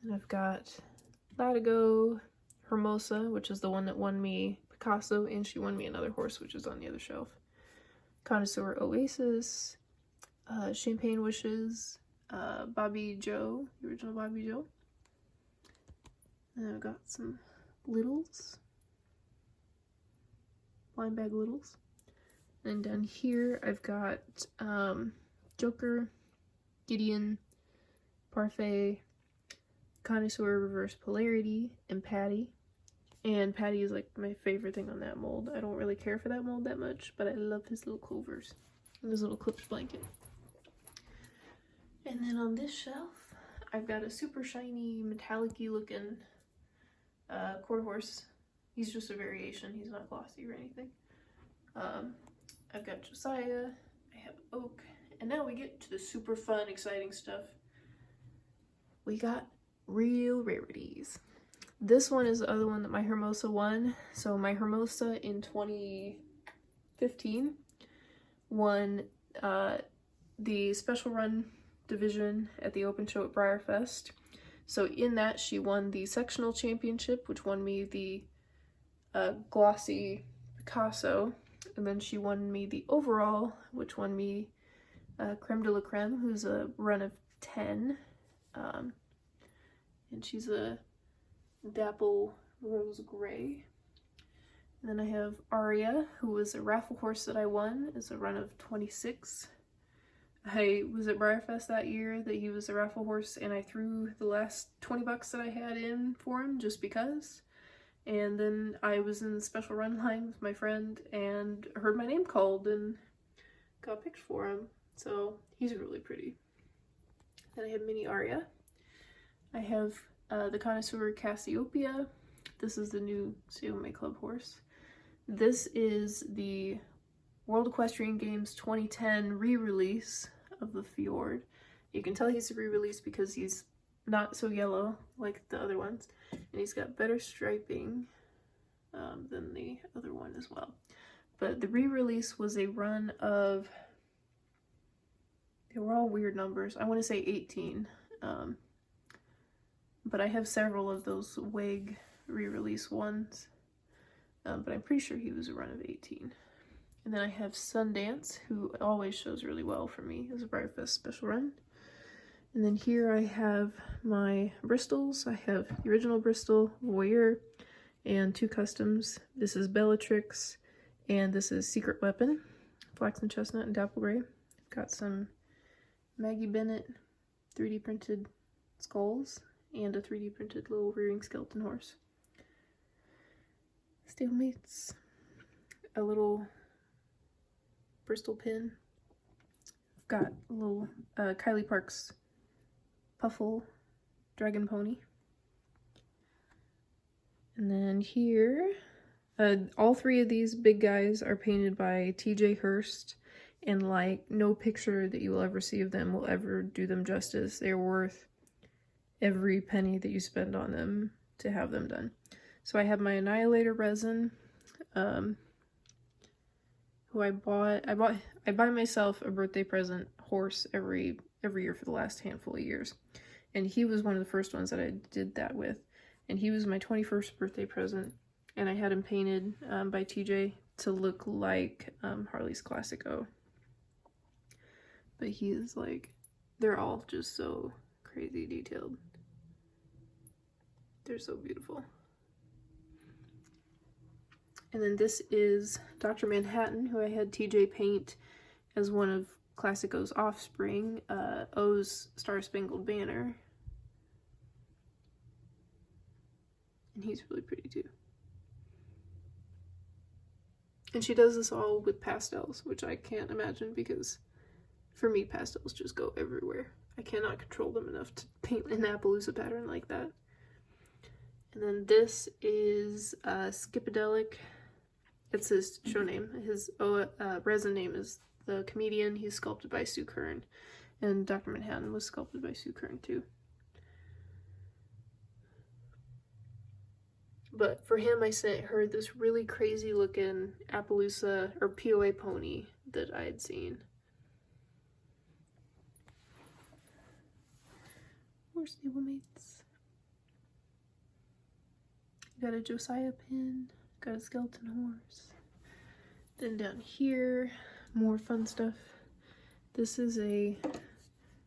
Speaker 1: And I've got Latigo, Hermosa, which is the one that won me Picasso, and she won me another horse, which is on the other shelf. Connoisseur Oasis, Champagne Wishes, Bobby Joe, the original Bobby Joe. And I've got some littles, blind bag littles. And down here I've got Joker, Gideon, Parfait, Connoisseur Reverse Polarity, and Patty. And Patty is like my favorite thing on that mold. I don't really care for that mold that much, but I love his little clovers and his little clips blanket. And then on this shelf, I've got a super shiny, metallic-y looking quarter horse. He's just a variation. He's not glossy or anything. I've got Josiah. I have Oak. And now we get to the super fun, exciting stuff. We got real rarities. This one is the other one that my Hermosa won. So my Hermosa in 2015 won the special run division at the open show at Briarfest. So in that she won the sectional championship, which won me the glossy Picasso, and then she won me the overall, which won me Creme de la Creme, who's a run of 10, and she's a dapple rose gray. And then I have Aria, who was a raffle horse that I won. It's a run of 26. I was at Briarfest that year that he was a raffle horse, and I threw the last 20 bucks that I had in for him just because. And then I was in the special run line with my friend and heard my name called and got picked for him. So he's really pretty. Then I have Mini Aria. I have the connoisseur Cassiopeia. This is the new Stablemate Club horse. This is the World Equestrian Games 2010 re-release of the Fjord. You can tell he's a re-release because he's not so yellow like the other ones, and he's got better striping than the other one as well. But the re-release was a run of, they were all weird numbers. I want to say 18, but I have several of those WEG re-release ones, but I'm pretty sure he was a run of 18. And then I have Sundance, who always shows really well for me as a Briarfest special run. And then here I have my Bristols. I have the original Bristol, Voyeur, and 2 customs. This is Bellatrix, and this is Secret Weapon, Flaxen Chestnut and Dapple Gray. I've got some Maggie Bennett 3D printed skulls, and a 3D printed little rearing skeleton horse. Stablemates, a little Bristol pin. I've got a little Kylie Parks Puffle Dragon Pony. And then here, all 3 of these big guys are painted by TJ Hurst, and like no picture that you will ever see of them will ever do them justice. They're worth every penny that you spend on them to have them done. So I have my Annihilator resin, who I buy myself a birthday present horse every year for the last handful of years. And he was one of the first ones that I did that with. And he was my 21st birthday present. And I had him painted by TJ to look like Harley's Classic O. But he is like, they're all just so crazy detailed. They're so beautiful. And then this is Dr. Manhattan, who I had TJ paint as one of Classic O's offspring, O's Star Spangled Banner. And he's really pretty too. And she does this all with pastels, which I can't imagine because for me pastels just go everywhere. I cannot control them enough to paint an Appaloosa pattern like that. And then this is Skipadelic. It's his show name. His resin name is The Comedian. He's sculpted by Sue Kern. And Dr. Manhattan was sculpted by Sue Kern too. But for him, I sent her this really crazy looking Appaloosa or POA pony that I had seen. More stablemates. Got a Josiah pin, got a skeleton horse. Then down here, more fun stuff. This is a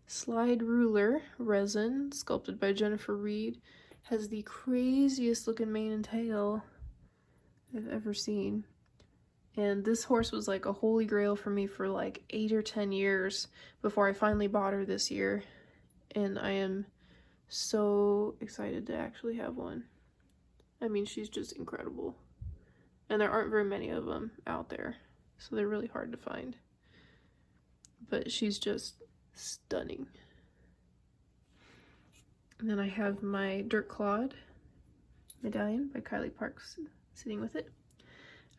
Speaker 1: slide ruler resin sculpted by Jennifer Reed. Has the craziest looking mane and tail I've ever seen. And this horse was like a holy grail for me for like 8 or 10 years before I finally bought her this year. And I am so excited to actually have one. I mean, she's just incredible. And there aren't very many of them out there, so they're really hard to find. But she's just stunning. And then I have my Dirt Clod medallion by Kylie Parks sitting with it.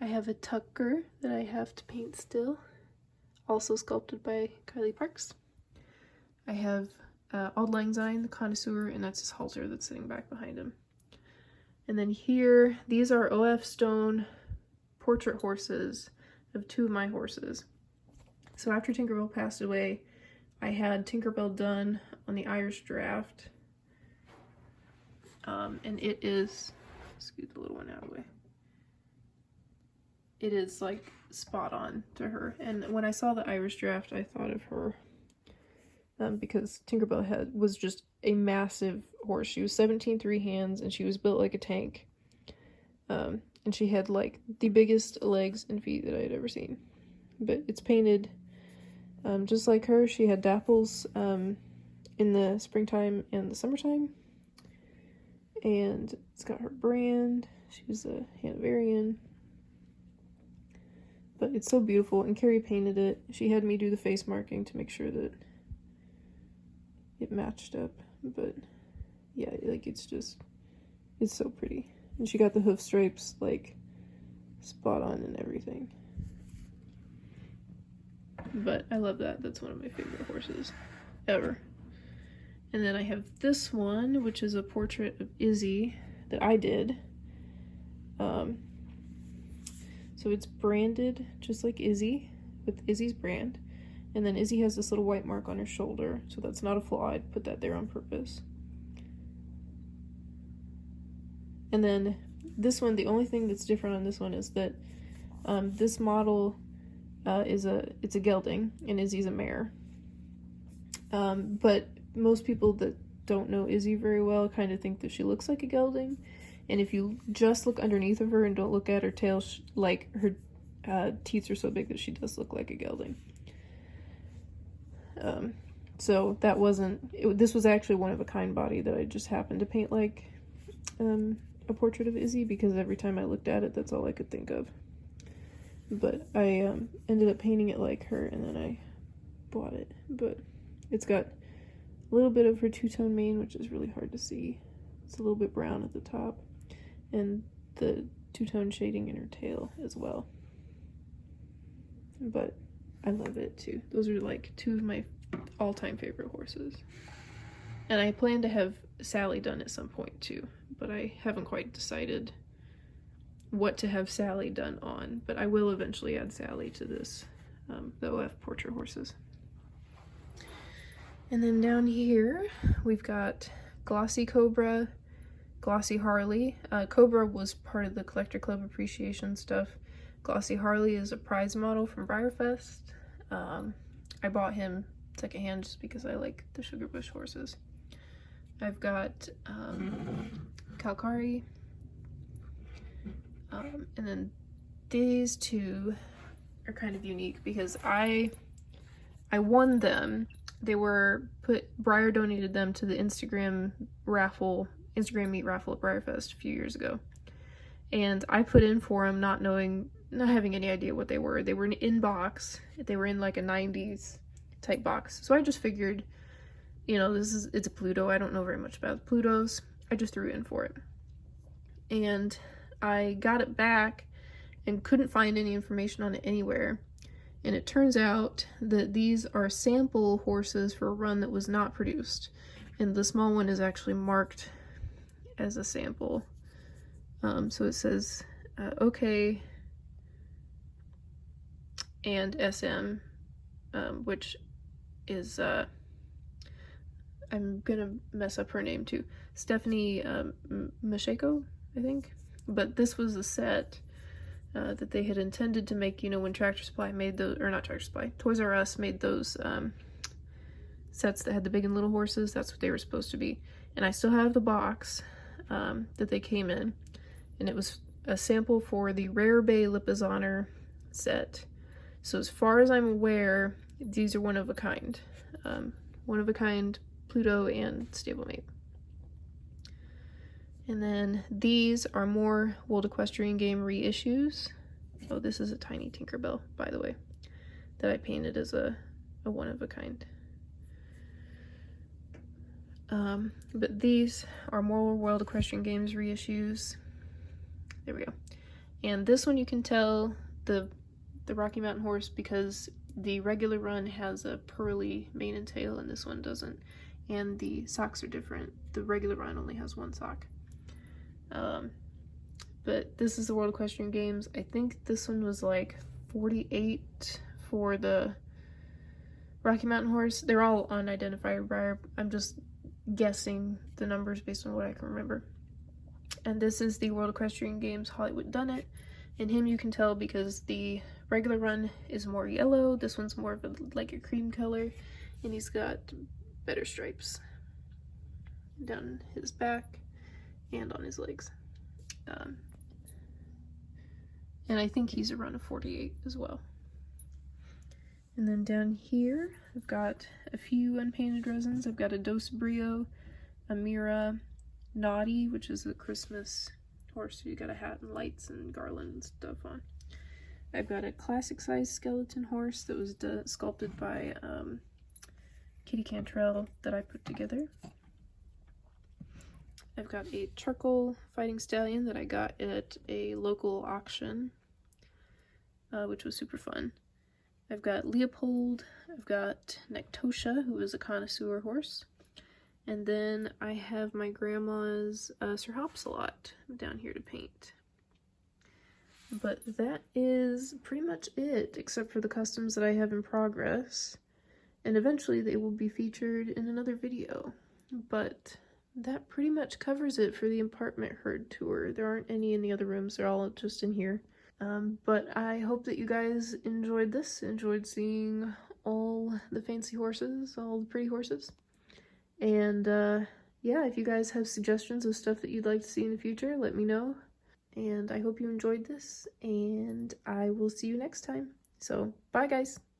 Speaker 1: I have a Tucker that I have to paint still, also sculpted by Kylie Parks. I have Auld Lang Syne, the connoisseur, and that's his halter that's sitting back behind him. And then here, these are OF Stone portrait horses of 2 of my horses. So after Tinkerbell passed away, I had Tinkerbell done on the Irish Draft. And it is, scoot the little one out of the way. It is like spot on to her. And when I saw the Irish Draft, I thought of her. Because Tinkerbell was just a massive horse. She was 17 3 hands and she was built like a tank. and she had like the biggest legs and feet that I had ever seen. But it's painted just like her. She had dapples in the springtime and the summertime. And it's got her brand. She was a Hanoverian. But it's so beautiful, and Carrie painted it. She had me do the face marking to make sure that it matched up. But yeah, like it's so pretty. And she got the hoof stripes like spot on and everything. But I love that. That's one of my favorite horses ever. And then I have this one, which is a portrait of Izzy that I did. So it's branded just like Izzy, with Izzy's brand. And then Izzy has this little white mark on her shoulder, so that's not a flaw. I put that there on purpose. And then this one, the only thing that's different on this one is that this model it's a gelding, and Izzy's a mare. But most people that don't know Izzy very well kind of think that she looks like a gelding. And if you just look underneath of her and don't look at her tail, like her teeth are so big that she does look like a gelding. So that this was actually one of a kind body that I just happened to paint like a portrait of Izzy, because every time I looked at it, that's all I could think of. But I ended up painting it like her, and then I bought it. But it's got a little bit of her two-tone mane, which is really hard to see. It's a little bit brown at the top, and the two-tone shading in her tail as well. But I love it too. Those are like two of my all-time favorite horses. And I plan to have Sally done at some point too, but I haven't quite decided what to have Sally done on. But I will eventually add Sally to this, the OF portrait horses. And then down here, we've got Glossy Cobra, Glossy Harley. Cobra was part of the Collector Club appreciation stuff. Glossy Harley is a prize model from Briarfest. I bought him secondhand just because I like the Sugar Bush horses. I've got Kalkari, and then these two are kind of unique because I won them. They were Briar donated them to the Instagram meet raffle at Briarfest a few years ago. And I put in for them not having any idea what they were. They were in box. They were in like a 90s type box. So I just figured, you know, it's a Pluto. I don't know very much about Plutos. I just threw in for it. And I got it back and couldn't find any information on it anywhere. And it turns out that these are sample horses for a run that was not produced. And the small one is actually marked as a sample. So it says OK and SM, which is, I'm gonna mess up her name too, Stephanie Masheko, I think. But this was a set that they had intended to make, you know, when Tractor Supply made those, or not Tractor Supply, Toys R Us made those sets that had the big and little horses. That's what they were supposed to be. And I still have the box that they came in, and it was a sample for the Rare Bay Lipizzaner set. So as far as I'm aware, these are one of a kind. One of a kind Pluto and Stablemate. And then these are more World Equestrian Game reissues. Oh, this is a tiny Tinkerbell, by the way, that I painted as a one of a kind. But these are more World Equestrian Games reissues. There we go. And this one you can tell the Rocky Mountain horse because the regular run has a pearly mane and tail and this one doesn't. And the socks are different. The regular run only has one sock. But this is the World Equestrian Games. I think this one was like 48 for the Rocky Mountain horse. They're all unidentified Briar. I'm just guessing the numbers based on what I can remember. And this is the World Equestrian Games Hollywood Done It. And him you can tell because the regular run is more yellow. This one's more of like a cream color. And he's got better stripes down his back and on his legs. And I think he's a run of 48 as well. And then down here, I've got a few unpainted resins. I've got a Dos Brio, a Mira, Naughty, which is the Christmas horse, so you got a hat and lights and garland and stuff on. I've got a classic size skeleton horse that was sculpted by Kitty Cantrell that I put together. I've got a charcoal fighting stallion that I got at a local auction, which was super fun. I've got Leopold, I've got Nectosha, who is a connoisseur horse, and then I have my grandma's Sir Hopsalot down here to paint. But that is pretty much it, except for the customs that I have in progress, and eventually they will be featured in another video. But that pretty much covers it for the apartment herd tour. There aren't any in the other rooms, they're all just in here. But I hope that you guys enjoyed this, enjoyed seeing all the fancy horses, all the pretty horses. And yeah, if you guys have suggestions of stuff that you'd like to see in the future, let me know. And I hope you enjoyed this, and I will see you next time. So, bye guys!